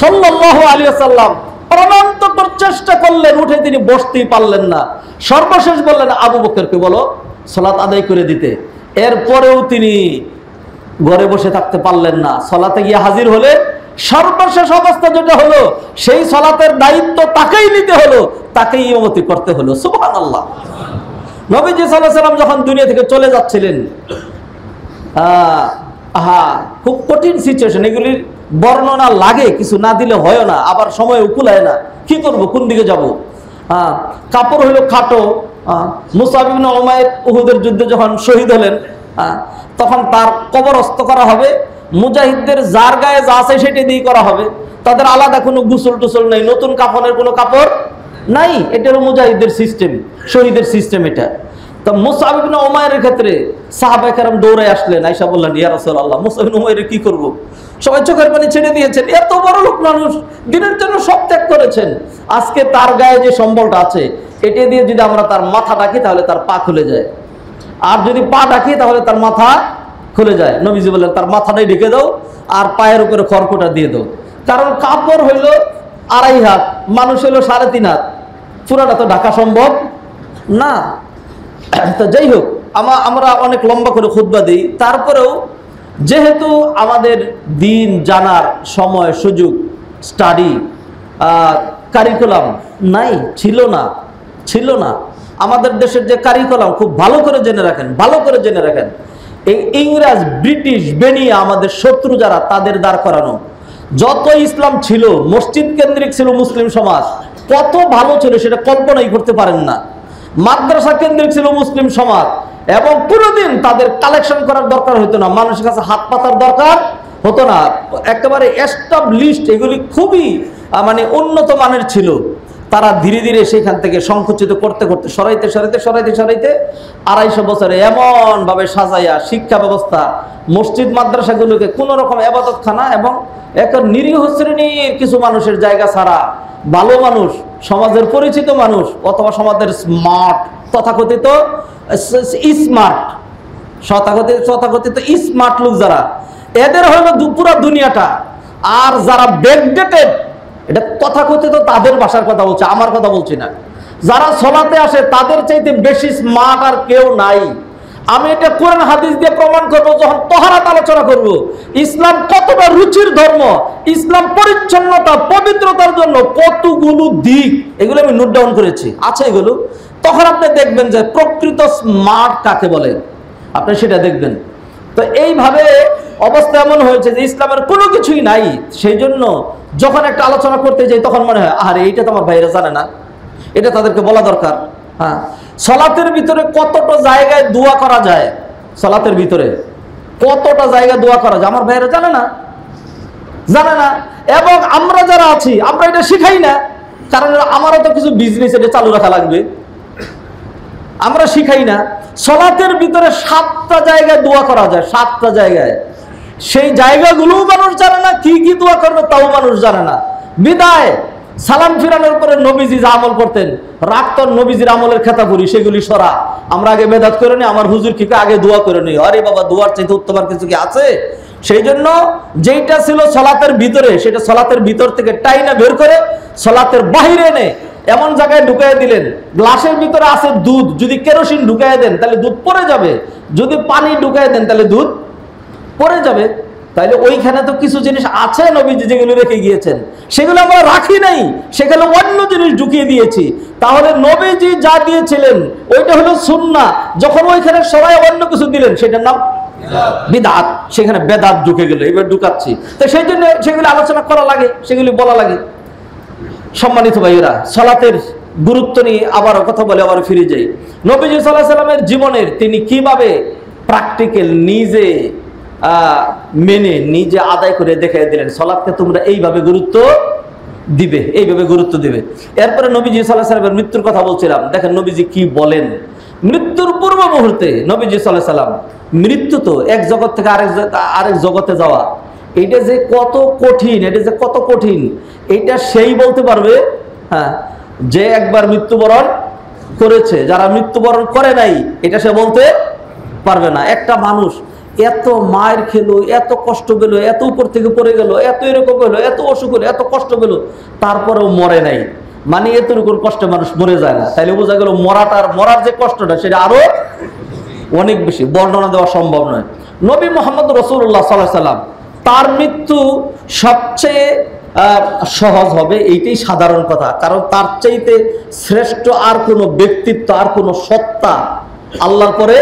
সাল্লাল্লাহু আলাইহি ওয়াসাল্লাম প্রাণান্তকর চেষ্টা করলেন, উঠে তিনি বসতেই পারলেন না। সর্বশেষ বললেন, আবু বকরকে বলো সালাত আদায় করে দিতে। এরপরেও তিনি ঘরে বসে থাকতে পারলেন না, সালাতে গিয়ে হাজির হলেন। সর্বশেষ অবস্থা যেটা হলো, সেই সালাতের দায়িত্ব তাকেই নিতে হলো, তাকেই ইমামতি করতে হলো। সুবহানাল্লাহ। নবীজি সাল্লাল্লাহু আলাইহি ওয়াসাল্লাম যখন দুনিয়া থেকে চলে যাচ্ছিলেন, খুব কঠিন সিচুয়েশন, এগুলির বর্ণনা লাগে, কিছু না দিলে হয় না, আবার সময় কুলায় না, কি করব, কোন দিকে যাব। কাপড় হইল খাটো। মুসআব ইবনে উমাইর উহুদের যুদ্ধে যখন শহীদ হলেন, তখন তার কবরস্থ করা হবে, মুজাহিদদের যার গায়ে যা আছে সেটা দিয়ে করা হবে, তাদের আলাদা কোনো গোসল টোসল নেই, নতুন কাফনের কোনো কাপড় নাই। এটা হলো মুজাহিদদের সিস্টেম, শহীদের সিস্টেম এটা। তো মুসআব ইবনে উমাইরের ক্ষেত্রে সাহাবায়ে কেরাম দৌড়ে আসলেন, আয়েশা বললেন, ইয়া রাসূলুল্লাহ, মুসআব ইবনে উমাইরের কি করব? সবাই চোখের পানি ছেড়ে দিয়েছেন, এত বড় লোক মানুষ, দিনের জন্য সব ত্যাগ করেছেন, আজকে তার গায়ে যে সম্বলটা আছে এটা দিয়ে যদি আমরা তার মাথা ডাকি তাহলে তার পা খুলে যায়, আর যদি পা ডাকি তাহলে তার মাথা খুলে যায়। নবীজি বললেন, তার মাথাটাই ঢেকে দাও আর পায়ের উপরে খড়কুটা দিয়ে দাও, কারণ কাপড় হইল 2.5 হাত, মানুষ হইল 3.5 হাত, পুরাটা তো ঢাকা সম্ভব না। তো যাই হোক, আমরা অনেক লম্বা করে খুতবা দিই, তারপরেও যেহেতু আমাদের দিন জানার সময়, সুযোগ, স্টাডি কারিকুলাম নাই, ছিল না। আমাদের দেশের যে কারিকুলাম খুব ভালো করে জেনে রাখেন, ভালো করে জেনে রাখেন, এই ইংরেজ, ব্রিটিশ, বেনিয়া, আমাদের শত্রু যারা, তাদের দাঁড় করানো যত ইসলাম ছিল, মসজিদ কেন্দ্রিক ছিল মুসলিম সমাজ, কত ভালো ছিল সেটা কল্পনাই করতে পারেন না। মাদ্রাসা কেন্দ্রিক ছিল মুসলিম সমাজ, এবং কোনোদিন তাদের কালেকশন করার দরকার হতো না, মানুষের কাছে হাত পাতার দরকার হতো না, একেবারে এস্টাবলিশড, এগুলি খুবই মানে উন্নত মানের ছিল। তারা ধীরে ধীরে সেখান থেকে সংকুচিত করতে করতে সরাইতে 250 বছরে এমনভাবে সাজাইয়া শিক্ষা ব্যবস্থা, মসজিদ মাদ্রাসাগুলোকে কোনো রকম ইবাদতখানা এবং একটা নিরীহ শ্রেণীর কিছু মানুষের জায়গা ছাড়া ভালো মানুষ, সমাজের পরিচিত মানুষ, অথবা সমাজের স্মার্ট, তথাকথিত স্মার্ট লোক যারা, এদের হলো পুরো দুনিয়াটা। আর যারা ব্যাকডেটেড, এটা তথাকথিত তাদের ভাষার কথা বলছে, আমার কথা বলছি না, যারা সলাতে আসে তাদের চাইতে বেশি স্মার্ট আর কেউ নাই। আমি এটা কোরআন হাদিস দিয়ে প্রমাণ করবো যখন তহারাত আলোচনা করব। ইসলাম কতটা রুচির ধর্ম, ইসলাম পরিচ্ছন্নতা, পবিত্রতার জন্য কতগুলো দিক, এগুলো আমি নোট ডাউন করেছি, আছে এগুলো। তখন আপনি দেখবেন যে প্রকৃত স্মার্ট কাকে বলে, আপনি সেটা দেখবেন। তো এইভাবে অবস্থা এমন হয়েছে যে ইসলামের কোনো কিছুই নাই। সেই জন্য যখন একটা আলোচনা করতে যাই তখন মনে হয়, আরে এইটা তো আমার ভাইরা জানে না, এটা তাদেরকে বলা দরকার। সালাতের ভিতরে কতটা জায়গায় দোয়া করা যায়, সালাতের ভিতরে কতটা জায়গায় দোয়া করা যায় আমার ভাইরা জানে না। জানে না। এবং আমরা যারা আছি আমরা এটা শিখাই না, কারণ আমারও তো কিছু বিজনেস এটা চালু রাখা লাগবে, আমরা শিখাই না। সালাতের ভিতরে 7টা জায়গায় দোয়া করা যায়, 7টা জায়গায়, সেই জায়গাগুলোও মানুষ জানে না, কি কি দোয়া করবে তাও মানুষ জানে না। বিদায় সালাম ফিরানোর পরে নবীজি যা আমল করতেন, রাখতেন নবীজির আমলের খেতাপুরি, সেগুলি সরা। আমরা আগে বেদাত করে নিই, আমার হুজুর কি আগে দোয়া করে নিই, আরে বাবা দোয়ার চাইতে উত্তম আর কিছু কি আছে? সেই জন্য যেটা ছিল সলাতের ভিতরে, সেটা সলাতের ভিতর থেকে টাইনা বের করে সলাতের বাহিরে এনে এমন জায়গায় ঢুকাই দিলেন, গ্লাসের ভিতরে আছে দুধ, যদি কেরোসিন ঢুকাই দেন তাহলে দুধ পড়ে যাবে, যদি পানি ঢুকাই দেন তাহলে দুধ পড়ে যাবে। তাইলে ওইখানে তো কিছু জিনিস আছে নবীজি যেগুলো রেখে গিয়েছেন, সেগুলো আমরা রাখি নাই, সেখানে অন্য জিনিস ঢুকিয়ে দিয়েছি। তাহলে নবীজি যা দিয়েছিলেন ওইটা হলো সুন্নাহ, যখন ওইখানে সবাই অন্য কিছু দিলেন সেটার নাম বিদআত, সেখানে বেদাত ঢুকে গেল, এবার ঢুকাচ্ছি। তো সেই জন্য সেগুলো আলোচনা করা লাগে, সেগুলি বলা লাগে। সম্মানিত ভাইয়েরা, সালাতের গুরুত্ব নিয়ে আবার কথা বলে আবার ফিরে যাই। নবীজি সাল্লাল্লাহু আলাইহি সাল্লামের জীবনের তিনি কিভাবে প্র্যাকটিক্যাল নিজে মেনে নিজে আদায় করে দেখিয়ে দিলেন, সালাতকে তোমরা এইভাবে গুরুত্ব দিবে, এইভাবে গুরুত্ব দিবে। এরপরে নবীজি সাল্লাল্লাহু আলাইহি সাল্লামের মৃত্যুর কথা বলছিলাম, দেখেন নবীজি কি বলেন। মৃত্যুর পূর্ব মুহূর্তে নবীজি সাল্লাল্লাহু আলাইহি সাল্লাম, মৃত্যু তো এক জগৎ থেকে আরেক জগতে যাওয়া, এটা যে কত কঠিন, এটা যে কত কঠিন এটা সেই বলতে পারবে, হ্যাঁ, যে একবার মৃত্যুবরণ করেছে। যারা মৃত্যুবরণ করে নাই এটা সে বলতে পারবে না। একটা মানুষ এত মায়ের খেলো, এত কষ্ট পেল, এত উপর থেকে পড়ে গেল, এত এরকম হলো, এত অসুখ হলো, এত কষ্ট পেল, তারপরেও মরে নাই, মানে এতটুকুর কষ্টে মানুষ মরে যায় না। তাইলে বোঝা গেল মরার যে কষ্টটা সেটা আরো অনেক বেশি, বর্ণনা দেওয়া সম্ভব নয়। নবী মুহাম্মদ রাসূলুল্লাহ সাল্লাল্লাহু আলাইহি ওয়াসাল্লাম তার মৃত্যু সবচেয়ে সহজ হবে, এইটাই সাধারণ কথা, কারণ তার চাইতে শ্রেষ্ঠ আর কোনো ব্যক্তিত্ব আর কোনো সত্তা আল্লাহর পরে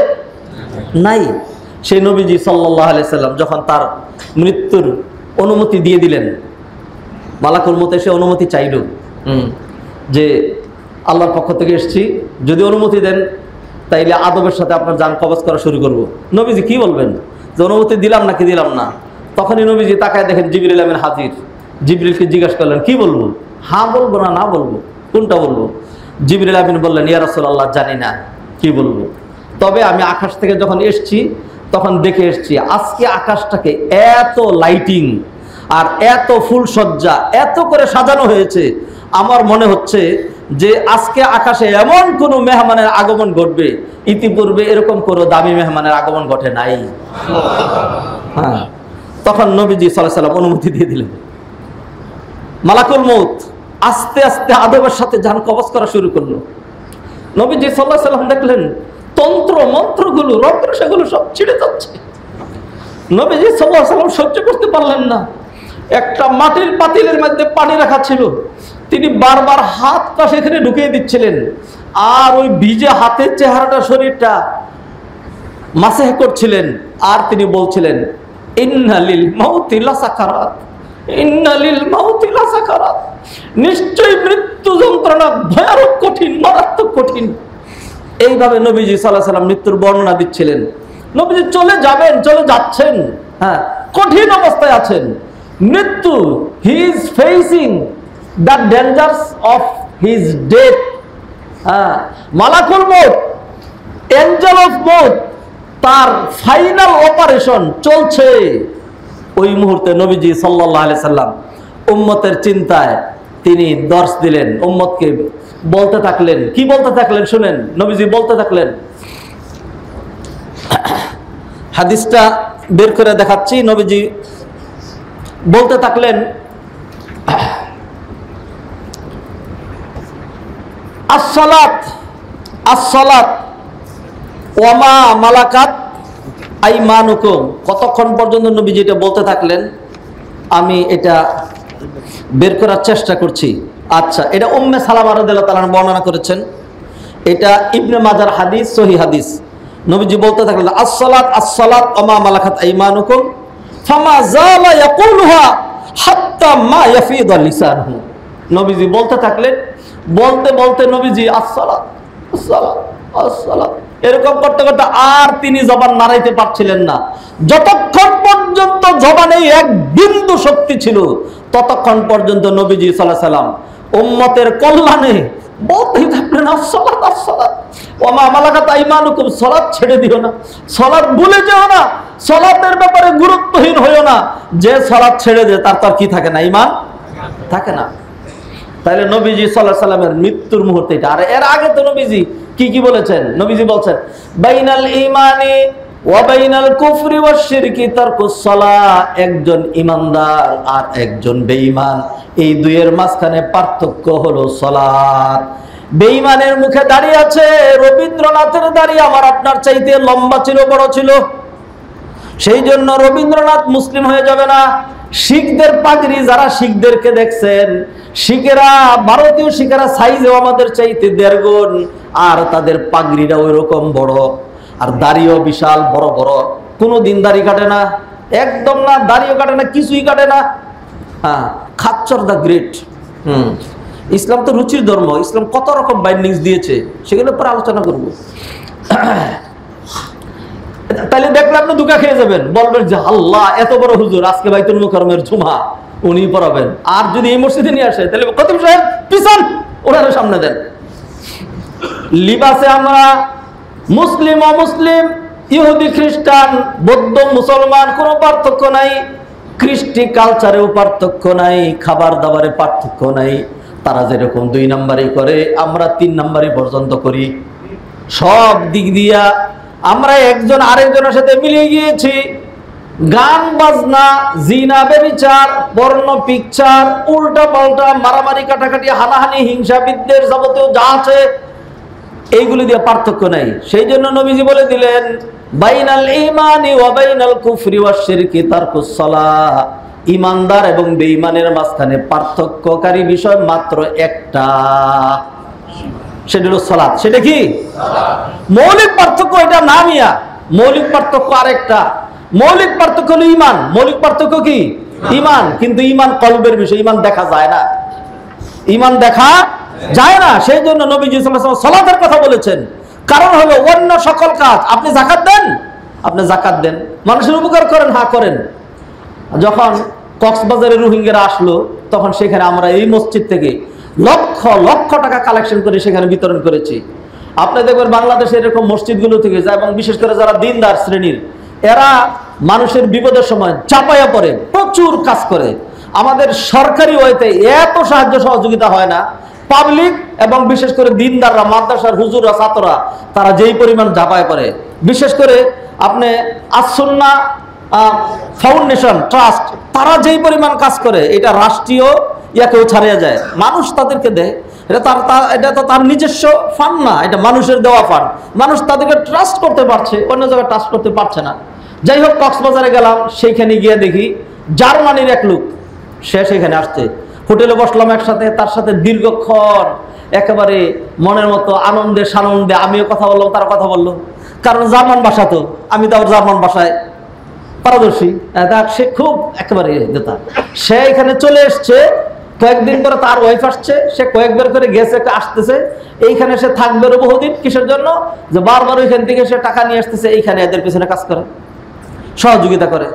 নাই। সেই নবীজি সাল্লাল্লাহু আলাইহি সাল্লাম যখন তার মৃত্যুর অনুমতি দিয়ে দিলেন, মালাকুল মউত এসে অনুমতি চাইল যে আল্লাহর পক্ষ থেকে এসেছি, যদি অনুমতি দেন তাইলে আদবের সাথে আপনার জান কবজ করা শুরু করব। নবীজি কি বলবেন যে অনুমতি দিলাম নাকি দিলাম না? তখনই নবীজি তাকায় দেখেন জিবরিল আমিন হাজির। জিবরিলকে জিজ্ঞাসা করলেন কি বলবো, হ্যাঁ বলবো না বলবো, কোনটা বলবো? জিবরিল আমিন বললেন ইয়া রাসূলুল্লাহ জানি না কি বলবো, তবে আমি আকাশ থেকে যখন এসেছি তখন দেখে এসেছি আজকে আকাশটাকে এত লাইটিং আর এত ফুলসজ্জা এত করে সাজানো হয়েছে, আমার মনে হচ্ছে যে আজকে আকাশে এমন কোনো মেহমানের আগমন ঘটবে, ইতিপূর্বে এরকম কোনো দামি মেহমানের আগমন ঘটে নাই। হ্যাঁ, তখন নবীজি সাল্লাল্লাহু আলাইহি ওয়াসাল্লাম অনুমতি দিয়ে দিলেন। মালাকুল মউত আস্তে আস্তে আদবের সাথে জান কবজ করা শুরু করলো। নবীজি সাল্লাল্লাহু আলাইহি ওয়াসাল্লাম দেখলেন তন্ত্র মন্ত্রগুলো, রন্ত্র সেগুলো সব ছিঁড়ে যাচ্ছে। নবীজি সাল্লাল্লাহু আলাইহি ওয়াসাল্লাম সহ্য করতে পারলেন না। একটা মাটির পাতিলের মধ্যে পানি রাখা ছিল, তিনি বারবার হাতটা সেখানে ঢুকিয়ে দিচ্ছিলেন, আর ওই ভিজে হাতের চেহারাটা শরীরটা মাসেহ করছিলেন, আর তিনি বলছিলেন ইন্না লিল মাউতি লাসাকারাত, ইন্না লিল মাউতি লাসাকারাত, নিশ্চয়ই মৃত্যু যন্ত্রণা ভয়ানক কঠিন, মারাত্মক কঠিন। এইভাবে নবীজি সাল্লাল্লাহু আলাইহি ওয়াসাল্লাম মৃত্যুর বর্ণনা দিচ্ছিলেন। নবীজি চলে যাবেন, চলে যাচ্ছেন, হ্যাঁ, কঠিন অবস্থায় আছেন। মৃত্যু, he is facing the dangers of his death. হ্যাঁ, মালাকুল মউত, এঞ্জেল অফ মউত, তার ফাইনাল অপারেশন চলছে। ওই মুহূর্তে নবীজি সাল্লাল্লাহু আলাইহি সাল্লাম উম্মতের চিন্তায় তিনি দর্শ দিলেন, উম্মতকে বলতে থাকলেন। কি বলতে থাকলেন শুনেন, নবীজি বলতে থাকলেন, হাদিসটা বের করে দেখাচ্ছি। নবীজি বলতে থাকলেন আসসালাত আসসালাত ওয়া মা মালাকাত আইমানুকুম। কতক্ষণ পর্যন্ত নবীজি এটা বলতে থাকলেন আমি এটা বের করার চেষ্টা করছি। আচ্ছা, এটা উম্মে সালামা রাদিয়াল্লাহু তাআলা বর্ণনা করেছেন, এটা ইবনে মাজার হাদিস, সহিহ হাদিস। নবীজি বলতে থাকলেন আসসালাত আসসালাত ওয়া মা মালাকাত আইমানুকুম ফামা যালা ইয়াকুলুহা হাত্তা মা ইয়াফিদু লিসানুহু। নবীজি বলতে থাকলেন, বলতে বলতে নবীজি আসসালাত আসসালাত আসসালাত এরকম করতে করতে আর তিনি জবান নাড়াইতে পারছিলেন না। যতক্ষণ পর্যন্ত পর্যন্ত জবানে এক বিন্দু শক্তি ছিল, ততক্ষণ পর্যন্ত নবীজি সাল্লাল্লাহু আলাইহি সাল্লাম উম্মতের কল্যাণে বলতেই থাকলেন আসসালাত আসসালাত ওয়া মা মালাকাত আইমানুকুম, সালাত ছেড়ে দিও না, সালাত ভুলে যেও না, সালাতের ব্যাপারে গুরুত্বহীন হইও না। যে সালাত ছেড়ে দেয় তার কি থাকে না? ঈমান থাকে না। তাহলে নবীজি সাল্লাল্লাহু আলাইহি সাল্লামের মৃত্যুর মুহূর্তে এটা। আর এর আগে তো নবীজি কি বলেছেন? নবীজি বলছেন বাইনাল ঈমানি ওয়া বাইনাল কুফরি ওয়াশ শিরকি তারকুস সালাহ, একজন ঈমানদার আর একজন বেঈমান, এই দুইয়ের মাঝখানে পার্থক্য হলো সালাত। বেঈমানের মুখে দাঁড়িয়ে আছে রবীন্দ্রনাথের দাড়ি আমার আপনার চাইতে লম্বা ছিল, বড় ছিল, সেই জন্য রবীন্দ্রনাথ মুসলিম হয়ে যাবে না। শিখদের পাগড়ি, যারা শিখদেরকে দেখছেন, শিখেরা, ভারতীয় শিখেরা সাইজেও আমাদের চাইতে 1.5 গুণ, আর তাদের পাগড়িটা ওই রকম বড়, আর দাড়িও বিশাল বড় বড়। কোনোদিন দাড়ি কাটে না, একদম না, দাড়িও কাটে না, কিছুই কাটে না। হ্যাঁ, খাচ্চর দ্য গ্রেট। ইসলাম তো রুচির ধর্ম, ইসলাম কত রকম বাইন্ডিংস দিয়েছে, সেগুলো পরে আলোচনা করবো। তাহলে দেখলে আপনি দুঃখা খেয়ে যাবেন, বলবেন যে আল্লাহ এত বড় হুজুর, আজকে বাইতুল মুকাররমের জুমা উনি পড়াবেন। আর যদি এই মসজিদে নিয়ে আসে তাহলে খতিব সাহেব পিছন, ওনার সামনে দেন। লিবাসে আমরা মুসলিম অমুসলিম, ইহুদি খ্রিস্টান, বৌদ্ধ মুসলমান, কোনো পার্থক্য নাই। কৃষ্টি কালচারেও পার্থক্য নাই, খাবার দাবারে পার্থক্য নাই। তারা যেরকম 2 নাম্বারই করে, আমরা 3 নাম্বারই পর্যন্ত করি। সব দিক দিয়া আমরা একজন আরেকজনের সাথে মিলিয়ে গিয়েছি। গান বাজনা, জিনা বেবিচার, পর্ন পিকচার, উল্টা পাল্টা মারামারি কাটাকাটি, হানাহানি, হিংসা বিদ্বেষ, যাবতীয় যা আছে এইগুলি দিয়ে পার্থক্য নাই। সেই জন্য নবীজি বলে দিলেন বাইনাল ঈমানি ওয়া বাইনাল কুফরি ওয়াশ শিরকি তারকুস সালাহ, ঈমানদার এবং বেঈমানের মাঝখানে পার্থক্যকারী বিষয় মাত্র একটা, সেটা হলো সালাত। সেটা কি? মৌলিক পার্থক্য এটা না মিয়া, মৌলিক পার্থক্য আরেকটা। মৌলিক পার্থক্য হলো ঈমান। মৌলিক পার্থক্য কি? ঈমান। কিন্তু ঈমান কলবের বিষয়, ঈমান দেখা যায় না, ঈমান দেখা যায় না। সেই জন্য নবীজি সাল্লাল্লাহু আলাইহি ওয়াসাল্লাম সালাতের কথা বলেছেন। কারণ হলো অন্য সকল কাজ, আপনি যাকাত দেন, আপনি যাকাত দেন, মানুষের উপকার করেন, হ্যাঁ করেন। যখন কক্সবাজারে রোহিঙ্গারা আসলো, তখন সেখানে আমরা এই মসজিদ থেকে লক্ষ লক্ষ টাকা কালেকশন করে সেখানে বিতরণ করেছি। আপনি দেখবেন বাংলাদেশের এরকম মসজিদগুলো থেকে যায়, এবং বিশেষ করে যারা দিনদার শ্রেণীর, এরা মানুষের বিপদের সময় চাপাইয়া পড়ে, প্রচুর কাজ করে। আমাদের সরকারি ওয়েতে এত সাহায্য সহযোগিতা হয় না। পাবলিক এবং বিশেষ করে দিনদাররা, মাদ্রাসার হুজুররা, ছাত্ররা, তারা যেই পরিমাণ ঝাঁপায় পড়ে, বিশেষ করে আপনি আস-সুন্নাহ ফাউন্ডেশন ট্রাস্ট, তারা যেই পরিমাণ কাজ করে, এটা রাষ্ট্রীয় ইয়াকেও ছাড়িয়ে যায়, মানুষ তাদেরকে দেয়। এটা তো তার নিজস্ব ফান্ড না, এটা মানুষের দেওয়া ফান্ড। মানুষ তাদেরকে ট্রাস্ট করতে পারছে, অন্য জায়গায় ট্রাস্ট করতে পারছে না। যাই হোক, কক্সবাজারে গেলাম, সেইখানে গিয়ে দেখি জার্মানির এক লোক, সে সেখানে আসছে। হোটেলে বসলাম একসাথে, তার সাথে দীর্ঘক্ষণ একেবারে মনের মতো আনন্দে সানন্দে আমিও কথা বললাম, তার কথা বললো। কারণ জার্মান ভাষা তো, আমি তো জার্মান ভাষায় পারদর্শী, সে খুব একেবারে যেতা। সে এখানে চলে এসছে, কয়েকদিন পরে তার ওয়াইফ আসছে, সে কয়েকবার করে গেছে, আসতেছে, এইখানে সে থাকবে বহুদিন। কিসের জন্য? যে বারবার ওইখান থেকে সে টাকা নিয়ে আসতেছে, এইখানে এদের পিছনে কাজ করে, সহযোগিতা করে।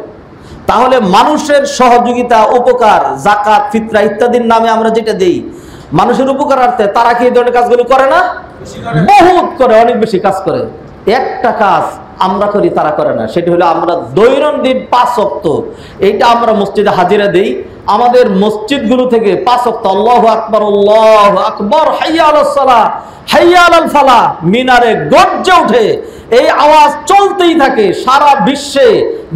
তাহলে মানুষের সহযোগিতা, উপকার, যাকাত, ফিতরা ইত্যাদির নামে আমরা যেটা দেই মানুষের উপকারার্থে, তারা কি এই ধরনের কাজগুলো করে না? বহুত করে, অনেক বেশি কাজ করে। একটা কাজ আমরা করি, তারা করে না। সেটা হলো আমরা দৈনন্দিন 5 ওয়াক্ত, এইটা আমরা মসজিদে হাজিরা দেই। আমাদের মসজিদগুলো থেকে 5 ওয়াক্ত আল্লাহু আকবার, আল্লাহু আকবার, হাইয়া আলাস সালাহ, হাইয়া আলাল ফালাহ, মিনারে গর্জে ওঠে, এই আওয়াজ চলতেই থাকে। সারা বিশ্বে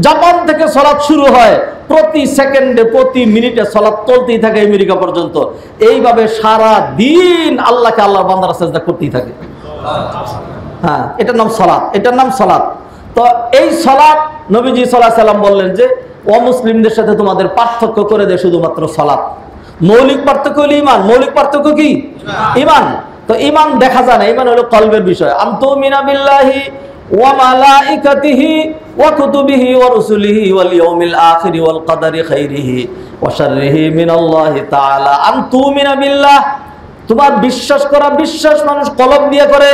জাপান থেকে সালাত শুরু হয়, প্রতি সেকেন্ডে প্রতি মিনিটে সালাত চলতেই থাকে আমেরিকা পর্যন্ত। এইভাবে সারা দিন আল্লাহকে আল্লাহর বান্দারা সিজদা করতেই থাকে। হ্যাঁ, এটার নাম সালাত, এটার নাম সালাত। তো এই সালাত নবীজি সাল্লাল্লাহু আলাইহি ওয়াসাল্লাম বললেন যে অমুসলিমদের সাথে তোমাদের পার্থক্য করে দেয় শুধুমাত্র সালাত। মৌলিক পার্থক্য হলো ঈমান। মৌলিক পার্থক্য কি? ঈমান। তো ঈমান দেখা যায় না, ঈমান হলো কলবের বিষয়। আনতুমিনা বিল্লাহি ওয়া মালাইকাতিহি ওয়া কুতুবিহি ওয়া রুসুলিহি ওয়াল ইয়াউমিল আখিরি ওয়াল কদরি খাইরিহি ওয়া শাররিহি মিনাল্লাহি তাআলা। আনতুমিনা বিল্লাহ, তোমার বিশ্বাস করা, বিশ্বাস মানুষ কলব দিয়ে করে।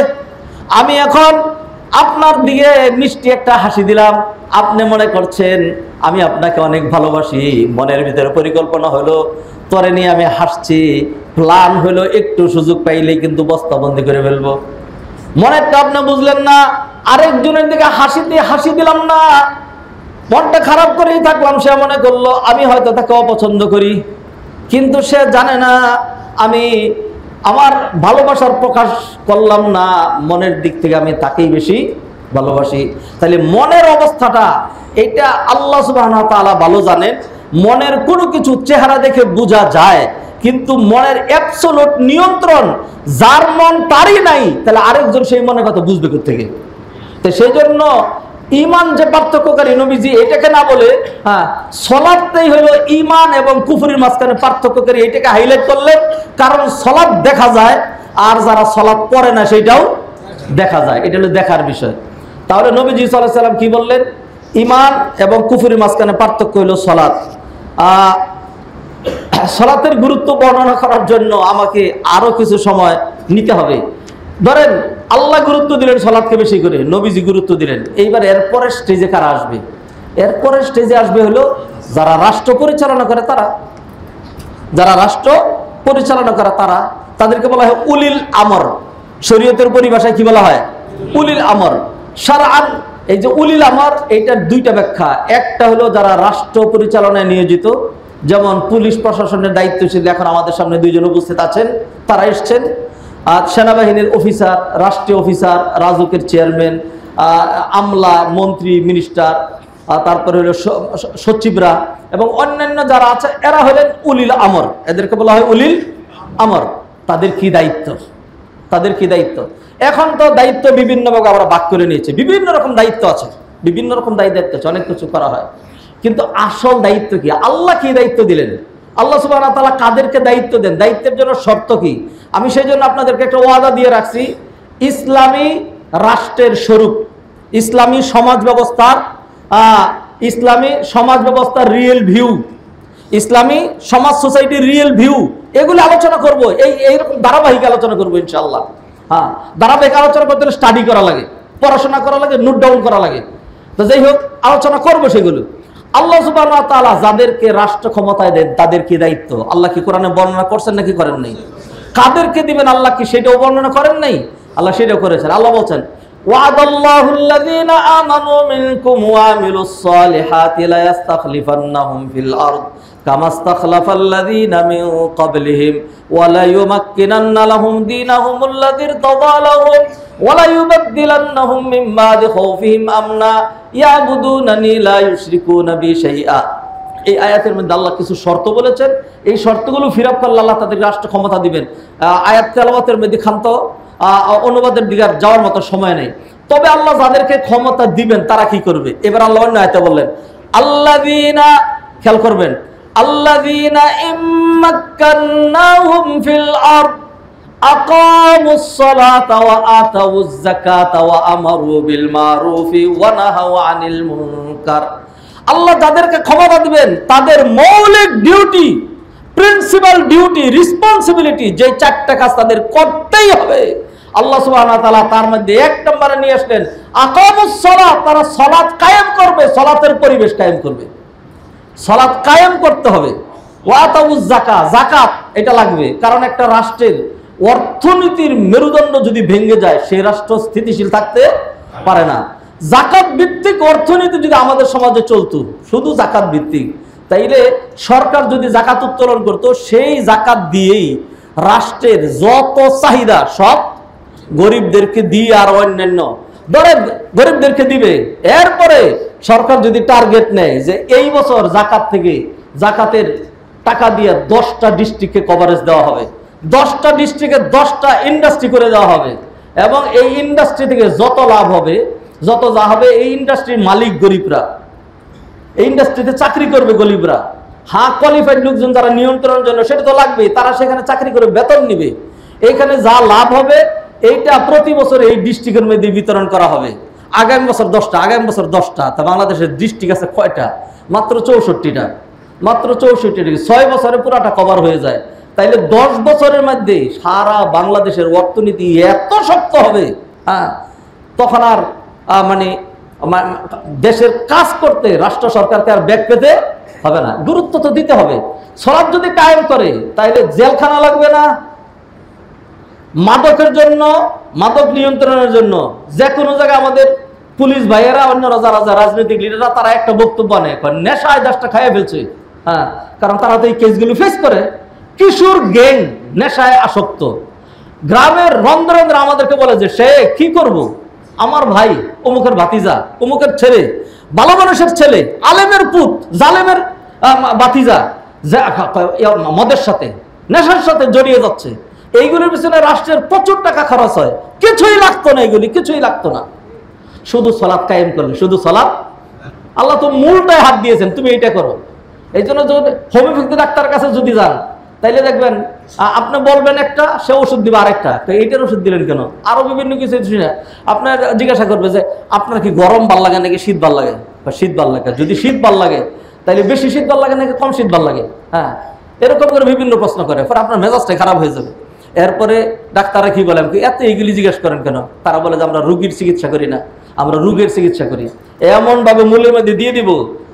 আমি এখন আপনার দিকে মিষ্টি একটা হাসি দিলাম, আপনি মনে করছেন আমি আপনাকে অনেক ভালোবাসি, মনের ভিতরে পরিকল্পনা হলো তরে নিয়ে আমি হাসছি, প্ল্যান হলো একটু সুযোগ পাইলেই কিন্তু বস্তাবন্দি করে ফেলবো। মনেরটা আপনি বুঝলেন না, আরেকজনের দিকে হাসি দিলাম না, মনটা খারাপ করেই থাকলাম। সে মনে করলো আমি হয়তো তাকে অপছন্দ করি, কিন্তু সে জানে না আমি আমার ভালোবাসার প্রকাশ করলাম না, মনের দিক থেকে আমি তাকেই বেশি ভালোবাসি। তাহলে মনের অবস্থাটা এটা আল্লাহ সুবহানাহু ওয়া তাআলা ভালো জানেন। মনের কোনো কিছু চেহারা দেখে বোঝা যায়, কিন্তু মনের অ্যাবসলিউট নিয়ন্ত্রণ যার মন তারই নাই, তাহলে আরেকজন সেই মনের কথা বুঝবে কোথা থেকে? তো সেই জন্য ইমান যে পার্থক্যকারী, নবীজি এটাকে না বলে সলাতটাই হলো ইমান এবং কুফরির মাঝখানে পার্থক্যকারী, এটাকে হাইলাইট করলেন। কারণ সলাত দেখা যায়, আর যারা সলাত পড়ে না সেটাও দেখা যায়, এটা হলো দেখার বিষয়। তাহলে নবীজি সাল্লাল্লাহু আলাইহি ওয়াসাল্লাম কি বললেন? ইমান এবং কুফরির মাঝখানে পার্থক্য হলো সলাত। সলাতের গুরুত্ব বর্ণনা করার জন্য আমাকে আরো কিছু সময় নিতে হবে। ধরেন আল্লাহ গুরুত্ব দিলেন সলাতকে বেশি করে, নবীজি গুরুত্ব দিলেন। এইবার এরপরের স্টেজে কারা আসবে? এরপরের স্টেজে আসবে হলো যারা রাষ্ট্র পরিচালনা করে তারা, যারা রাষ্ট্র পরিচালনা করে তারা, তাদেরকে বলা হয় উলিল আমর। শরীয়তের পরিভাষায় কি বলা হয়? উলিল আমর। শারআন এই যে উলিল আমর, এইটার দুইটা ব্যাখ্যা। একটা হলো যারা রাষ্ট্র পরিচালনায় নিয়োজিত, যেমন পুলিশ প্রশাসনের দায়িত্বশীল এখন আমাদের সামনে দুইজন উপস্থিত আছেন, তারা এসছেন। আর সেনাবাহিনীর অফিসার, রাষ্ট্রীয় অফিসার, রাজুকের চেয়ারম্যান, আমলা, মন্ত্রী, মিনিস্টার, তারপরে হলো সচিবরা এবং অন্যান্য যারা আছে, এরা হলেন উলিল আমর। এদেরকে বলা হয় উলিল আমর। তাদের কি দায়িত্ব? তাদের কি দায়িত্ব? এখন তো দায়িত্ব বিভিন্নভাবে আমরা ভাগ করে নিয়েছি, বিভিন্ন রকম দায়িত্ব আছে, বিভিন্ন রকম দায়িত্ব আছে, অনেক কিছু করা হয়। কিন্তু আসল দায়িত্ব কি? আল্লাহ কি দায়িত্ব দিলেন? আল্লাহ সুবহানাহু ওয়া তাআলা কাদেরকে দায়িত্ব দেন? দায়িত্বের জন্য শর্ত কি? আমি সেই জন্য আপনাদেরকে একটা ওয়াদা দিয়ে রাখছি, ইসলামী রাষ্ট্রের স্বরূপ, ইসলামী সমাজ ব্যবস্থার রিয়েল ভিউ, ইসলামী সমাজ সোসাইটির রিয়েল ভিউ, এগুলো আলোচনা করব। এইরকম ধারাবাহিক আলোচনা করবো ইনশাআল্লাহ। ধারাবাহিক আলোচনা করতে হলে স্টাডি করা লাগে, পড়াশোনা করা লাগে, নোট ডাউন করা লাগে। তো যাই হোক, আলোচনা করবো সেগুলো। আল্লাহ সুবহানাহু ওয়া তাআলা যাদেরকে রাষ্ট্র ক্ষমতায় দেন তাদের কি দায়িত্ব? আল্লাহ কি কোরআনে বর্ণনা করছেন নাকি করেন নাই? কাদেরকে দিবেন আল্লাহ কি সেটাও বর্ণনা করেন নাই? আল্লাহ সেটাও করেছেন। আল্লাহ বলছেন ওয়াদাল্লাহুল্লাযীনা আমানু মিনকুম ওয়া আমিলুস সালিহাতি লা ইস্তাখলিফান্নাহুম ফিল আরদ কামা ইস্তাখলাফাল্লাযীনা মিন ক্বাবলিহিম ওয়া লা ইউমাক্কিনান্না লাহুম দীনাহুমুল্লাযী ইরতাদা লাহুম ওয়া লা ইউবাদদিলান্নাহুম মিন বা'দি খাউফিহিম আমনা ইয়াবুদুনানি লা ইউশরিকুনা বি শাইআ। এই আয়াতের মধ্যে আল্লাহ কিছু শর্ত বলেছেন, এই শর্তগুলো ফিরাপ করলে আল্লাহ তাদের রাষ্ট্র ক্ষমতা দিবেন। আয়াত তেলাওয়াতের মধ্যে খান্ত অনুবাদের দিকে যাওয়ার মতো সময় নেই। তবে আল্লাহ যাদেরকে ক্ষমতা দিবেন তারা কি করবে? এবার আল্লাহ অন্য আয়াতে বললেন আল্লাযীনা, খেয়াল করবেন, আল্লাযীনা ইম্মাক্কান্নাহুম ফিল আরদ আকামুস সালাতা ওয়া আতাউয যাকাতা ওয়া আমারু বিল মারুফি ওয়া নাহাউ আনিল মুনকার। আল্লাহ যাদেরকে ক্ষমতা দিবেন তাদের মৌলিক ডিউটি, প্রিন্সিপাল ডিউটি, রেসপন্সিবিলিটি, যে চারটা কাজ তাদের করতেই হবে, আল্লাহ সুবহানাহু ওয়া তাআলা তার মধ্যে এক নম্বরে নিয়ে আসলেন আকামুস সালাত। তারা সালাত কায়েম করবে, সালাতের পরিবেশ কায়েম করবে, সালাত কায়েম করতে হবে। ওয়া আতাউয যাকাত, যাকাত এটা লাগবে, কারণ একটা রাষ্ট্রের অর্থনীতির মেরুদণ্ড যদি ভেঙে যায় সেই রাষ্ট্র স্থিতিশীল থাকতে পারে না। যাকাত ভিত্তিক অর্থনীতি যদি আমাদের সমাজে চলতো, শুধু যাকাত ভিত্তিক, তাইলে সরকার যদি যাকাত উত্তোলন করত, সেই যাকাত দিয়েই রাষ্ট্রের যত চাহিদা সব গরিবদেরকে দিয়ে আর অন্যান্য ধরে গরিবদেরকে দিবে। এরপরে সরকার যদি টার্গেট নেয় যে এই বছর যাকাত থেকে, যাকাতের টাকা দিয়ে 10টা ডিস্ট্রিক্টকে কভারেজ দেওয়া হবে, 10টা ডিস্ট্রিক্টে 10টা ইন্ডাস্ট্রি করে দেওয়া হবে, এবং এই ইন্ডাস্ট্রি থেকে যত লাভ হবে, যত যা হবে, এই ইন্ডাস্ট্রির মালিক গরিবরা, এই ইন্ডাস্ট্রিতে চাকরি করবে গরিবরা। কোয়ালিফাইড লোকজন যারা নিয়ন্ত্রণের জন্য, সেটা তো লাগবেই, তারা সেখানে চাকরি করে বেতন নিবে। এইখানে যা লাভ হবে এইটা প্রতি বছর এই ডিস্ট্রিক্টের মধ্যে বিতরণ করা হবে। আগামী বছর 10টা, আগামী বছর 10টা। তা বাংলাদেশের ডিস্ট্রিক্ট আছে কয়টা? মাত্র 64টা, মাত্র 64টা। 6 বছরে পুরাটা কভার হয়ে যায়। তাইলে 10 বছরের মধ্যে সারা বাংলাদেশের অর্থনীতি এত শক্ত হবে, তখন আর মানে দেশের কাজ করতে রাষ্ট্র সরকারকে আর ব্যাগ পেতে হবে না, গুরুত্ব তো দিতে হবে। সালাত যদি কায়েম করে তাইলে জেলখানা লাগবে না। মাদকের জন্য, মাদক নিয়ন্ত্রণের জন্য যে কোনো জায়গায় আমাদের পুলিশ ভাইয়েরা, অন্যরা যারা রাজনৈতিক লিডাররা, তারা একটা বক্তব্য নেয়, নেশায় দেশটা খাইয়ে ফেলছে। হ্যাঁ, কারণ তারা তো এই কেসগুলো ফেস করে। কিশোর গ্যাং নেশায় আসক্ত, গ্রামের রন্ধ্রে আমাদেরকে বলে যে সে কি করব, আমার ভাই অমুকের ভাতিজা, অমুকের ছেলে, ভালো মানুষের ছেলে, আলেমের পুত, জালেমের ভাতিজা মদের সাথে, নেশার সাথে জড়িয়ে যাচ্ছে। এইগুলির পিছনে রাষ্ট্রের প্রচুর টাকা খরচ হয়, কিছুই লাগতো না, এগুলি কিছুই লাগতো না। শুধু সালাত কায়েম করবে, শুধু সালাত। আল্লাহ তো মূলটায় হাত দিয়েছেন, তুমি এইটা করো। এই জন্য যদি হোমিওপ্যাথি ডাক্তারের কাছে যদি যান, তাইলে দেখবেন আপনি বলবেন একটা, সে ওষুধ দিবে আরেকটা। তো এইটার ওষুধ দিলেন কেন? আরো বিভিন্ন কিছু আপনার জিজ্ঞাসা করবে যে আপনার কি গরম ভাল লাগে নাকি শীত ভাল লাগে? শীত ভাল লাগে। যদি শীত ভাল লাগে তাইলে বেশি শীত ভাল লাগে নাকি কম শীত ভাল লাগে? হ্যাঁ, এরকম করে বিভিন্ন প্রশ্ন করে, পরে আপনার মেজাজটাই খারাপ হয়ে যাবে। এরপরে ডাক্তাররা কি বলেন, এত এইগুলি জিজ্ঞেস করেন কেন? তারা বলে যে আমরা রোগীর চিকিৎসা করি না, আমরা রোগের চিকিৎসা করি। এমন ভাবে মূল্যের মধ্যে দিয়ে দিব,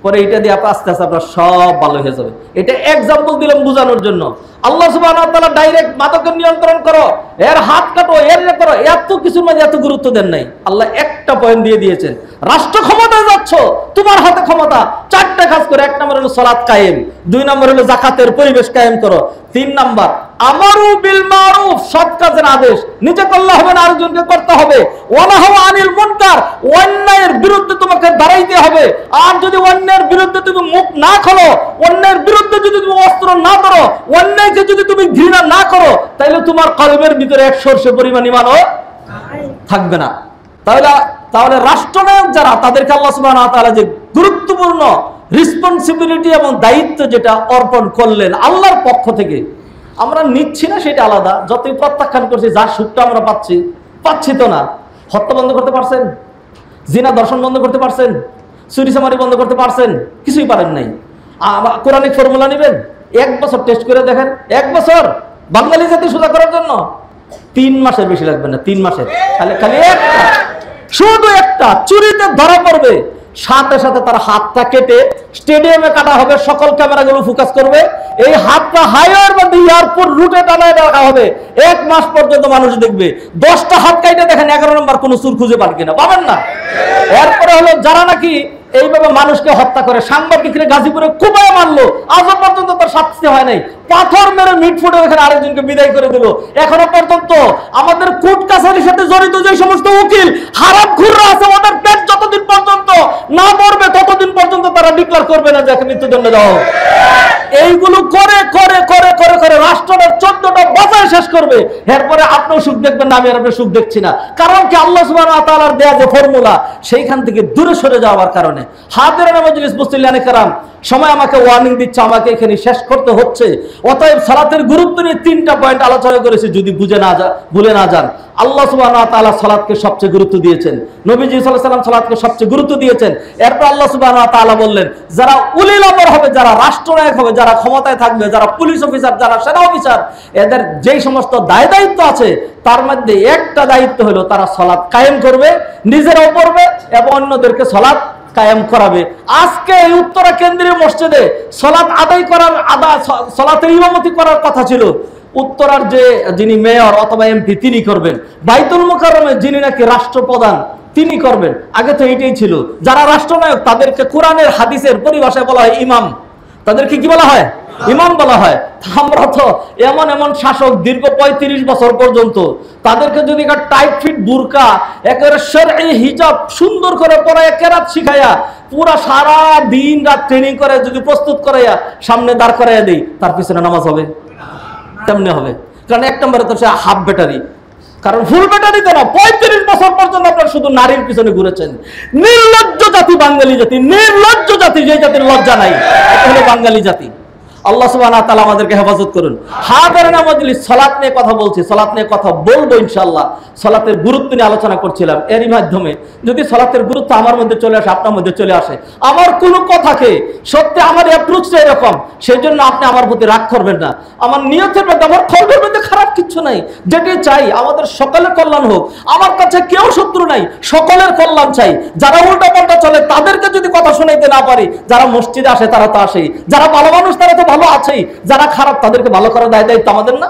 পরে এটা দিয়ে আস্তে আস্তে আপনার সব ভালো হয়ে যাবে। এটা এক্সাম্পল দিলাম বোঝানোর জন্য। আল্লাহ সুবহানাহু ওয়া তাআলা ডাইরেক্ট মাদকের নিয়ন্ত্রণ করো, এর হাত কাটো, এর করো, এত কিছুর মধ্যে এত গুরুত্ব দেন নাই। আল্লাহ একটা পয়েন্ট দিয়ে দিয়েছেন, রাষ্ট্র ক্ষমতায় যাচ্ছ, তোমার হাতে ক্ষমতা, চারটা কাজ করে। 1 নম্বর হলো সালাত কায়েম, 2 নম্বর হলো যাকাতের পরিবেশ কায়েম করো, 3 নম্বর আমারু বিল মারুফ, সৎ কাজের আদেশ নিজে করলে হবে না, আরেকজনকে করতে হবে। ওয়ানাহু আনিল মুনকার, অন্যায়ের বিরুদ্ধে তোমাকে দাঁড়াইতে হবে। আর যদি অন্যায়ের বিরুদ্ধে তুমি মুখ না খোলো, অন্যায়ের বিরুদ্ধে যদি তুমি অস্ত্র না ধরো, অন্যায়কে যদি তুমি ঘৃণা না করো, তাহলে তোমার কলবের ভিতরে 1 সরষে পরিমাণ ঈমানও থাকবে না। তাহলে রাষ্ট্রনায়ক যারা, তাদেরকে আল্লাহ সুবহানাহু ওয়া তাআলা যে গুরুত্বপূর্ণ রেসপন্সিবিলিটি এবং দায়িত্ব যেটা অর্পণ করলেন আল্লাহর পক্ষ থেকে, আমরা নিচ্ছি না সেটা আলাদা। যতই প্রত্যাখ্যান করছি, যার সুখটা আমরা পাচ্ছি তো না। হত্যা বন্ধ করতে পারছেন? জিনা দর্শন বন্ধ করতে পারছেন? চুরি চামারি বন্ধ করতে পারছেন? কিছুই পারেন নাই। কোরআনিক ফর্মুলা নেবেন, 1 বছর টেস্ট করে দেখেন, 1 বছর বাঙালি জাতি সোজা করার জন্য 3 মাসের বেশি লাগবে না, 3 মাসের। খালি একটা, শুধু একটা চুরিতে ধরা পড়বে, সাথে সাথে তার হাতটা কেটে স্টেডিয়ামে কাটা হবে, সকল ক্যামেরাগুলো ফোকাস করবে। এই হাতটা হাইওয়ের মধ্যে এয়ারপোর্ট রুটে টানায় রাখা হবে, 1 মাস পর্যন্ত মানুষ দেখবে। 10টা হাত কাইটে দেখেন 11 নম্বর কোন চুর খুঁজে পান কিনা, পাবেন না। এরপরে হলো যারা নাকি এইভাবে মানুষকে হত্যা করে, সাংবাদিকরা গাজীপুরে কুবায় মারলো, আজও পর্যন্ত তার শাস্তি হয় নাই। পাথর মেরে মিট ফুটে ওখানে আরেকজনকে বিদায় করে দিল। এখনো পর্যন্ত আমাদের কোর্ট কাছারির সাথে জড়িত যে সমস্ত উকিল হারামখোররা আছে, ওদের পেট যতদিন পর্যন্ত না মরবে ততদিন পর্যন্ত তারা ডিক্লেয়ার করবে না যে মৃত্যুদণ্ড দেওয়া হোক। এইগুলো করে করে করে করে করে রাষ্ট্রের 14টা বছর শেষ করবে। এরপরে আপনিও সুখ দেখবেন না, আমি আর আপনার সুখ দেখছি না। কারণ কি? আল্লাহ সুবহানাহু ওয়া তাআলার দেয়া যে ফর্মুলা, সেইখান থেকে দূরে সরে যাওয়ার কারণে। হাজিরানে মজলিস মুসলিয়ানে কেরাম, সময় আমাকে ওয়ার্নিং দিচ্ছে, আমাকে এখানে শেষ করতে হচ্ছে। অতএব সালাতের গুরুত্ব নিয়ে 3টা পয়েন্ট আলোচনা করেছি, যদি ভুলে না যান। আল্লাহ সুবহানাহু ওয়া তাআলা সালাতকে সবচেয়ে গুরুত্ব দিয়েছেন, নবীজি সাল্লাল্লাহু আলাইহি ওয়াসাল্লাম সালাতকে সবচেয়ে গুরুত্ব দিয়েছেন। এরপর আল্লাহ সুবহানাহু ওয়া তাআলা বললেন, যারা উলিল আমর হবে, যারা রাষ্ট্রনায়ক হবে, যারা ক্ষমতায় থাকবে, যারা পুলিশ অফিসার, যারা সেনা অফিসার, এদের যেই সমস্ত দায়িত্ব আছে, তার মধ্যে একটা দায়িত্ব হলো তারা সালাত কায়েম করবে, নিজেরাও পড়বে এবং অন্যদেরকে সালাত কায়েম করাবে। আজকে এই উত্তরা কেন্দ্রীয় মসজিদে সালাত সালাতের ইমামতি করার কথা ছিল। উত্তরার যিনি মেয়র অথবা এমপি তিনি করবেন, বাইতুল মুকাররমে যিনি নাকি রাষ্ট্রপ্রধান তিনি করবেন। আগে তো এইটাই ছিল। যারা রাষ্ট্রনায়ক তাদেরকে কোরআনের হাদিসের পরিভাষায় বলা হয় ইমাম। তাদেরকে কি বলা হয়? ইমাম বলা হয়। আমরা তো এমন এমন শাসক দীর্ঘ 35 বছর পর্যন্ত, তাদেরকে যদি টাইট ফিট বুরকা, একেবারে শরঈ হিজাব সুন্দর করে পড়ায়, কেরাত শিখাইয়া, পুরা সারা দিন রাত ট্রেনিং করে যদি প্রস্তুত করাইয়া সামনে দাঁড় করাইয়া দেই, তার পিছনে নামাজ হবে? তেমনি হবে। কারণ 1 নম্বরে তো সে হাফ ব্যাটারি, কারণ ফুল ব্যাটারিতে না। 35 বছর পর্যন্ত আপনারা শুধু নারীর পিছনে ঘুরেছেন। নির্লজ্জ জাতি বাঙালি জাতি, নির্লজ্জ জাতি, যে জাতির লজ্জা নাই, এটা হলো বাঙালি জাতি। আল্লাহ সুবহানাহু ওয়া তাআলা আমাদেরকে হেফাজত করুন। হাদারানা মজলিস, সালাত নিয়ে কথা বলছি, সালাত নিয়ে কথা বলবো ইনশাআল্লাহ। সালাতের গুরুত্ব নিয়ে আলোচনা করছিলাম। এরই মাধ্যমে যদি সালাতের গুরুত্ব আমার মধ্যে চলে আসে, আপনার মধ্যে চলে আসে, আমার কোনো কথাকে সত্যি আমার অ্যাপ্রোচটা এরকম, সেই জন্য আপনি আমার প্রতি রাগ করবেন না। আমার নিয়তের মধ্যে, আমার কলবের মধ্যে খারাপ কিচ্ছু নাই। যেটি চাই আমাদের সকলের কল্যাণ হোক। আমার কাছে কেউ শত্রু নাই, সকলের কল্যাণ চাই। যারা উল্টা পাল্টা চলে তাদেরকে যদি কথা শোনাইতে না পারি, যারা মসজিদে আসে তারা তো আসেই, যারা ভালো মানুষ তারা তো ভালো আছেই, যারা খারাপ তাদেরকে ভালো করার দায়িত্ব আমাদের না?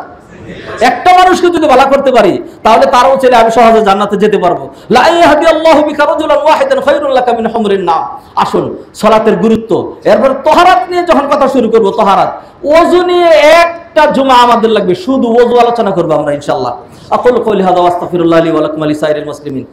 একটা মানুষকে যদি ভালো করতে পারি তাহলে তারও ছেলে আমি সহজে জান্নাতে যেতে পারবো। লা ইয়াহদিয়াল্লাহু বিকা রাজুলান ওয়াহিদান খায়রুল লাকা মিন হুমরিন নাম। আসুন সালাতের গুরুত্ব, এরপর তাহারাত নিয়ে যখন কথা শুরু করব, তাহারাত, ওযু নিয়ে একটা জুমা আমাদের লাগবে, শুধু ওযু আলোচনা করব আমরা ইনশাআল্লাহ। আকুলু কওলি হাযা ওয়া আস্তাগফিরুল্লাহ লি ওয়া লাকুম ওয়া লিসাইরিল মুসলিমিন।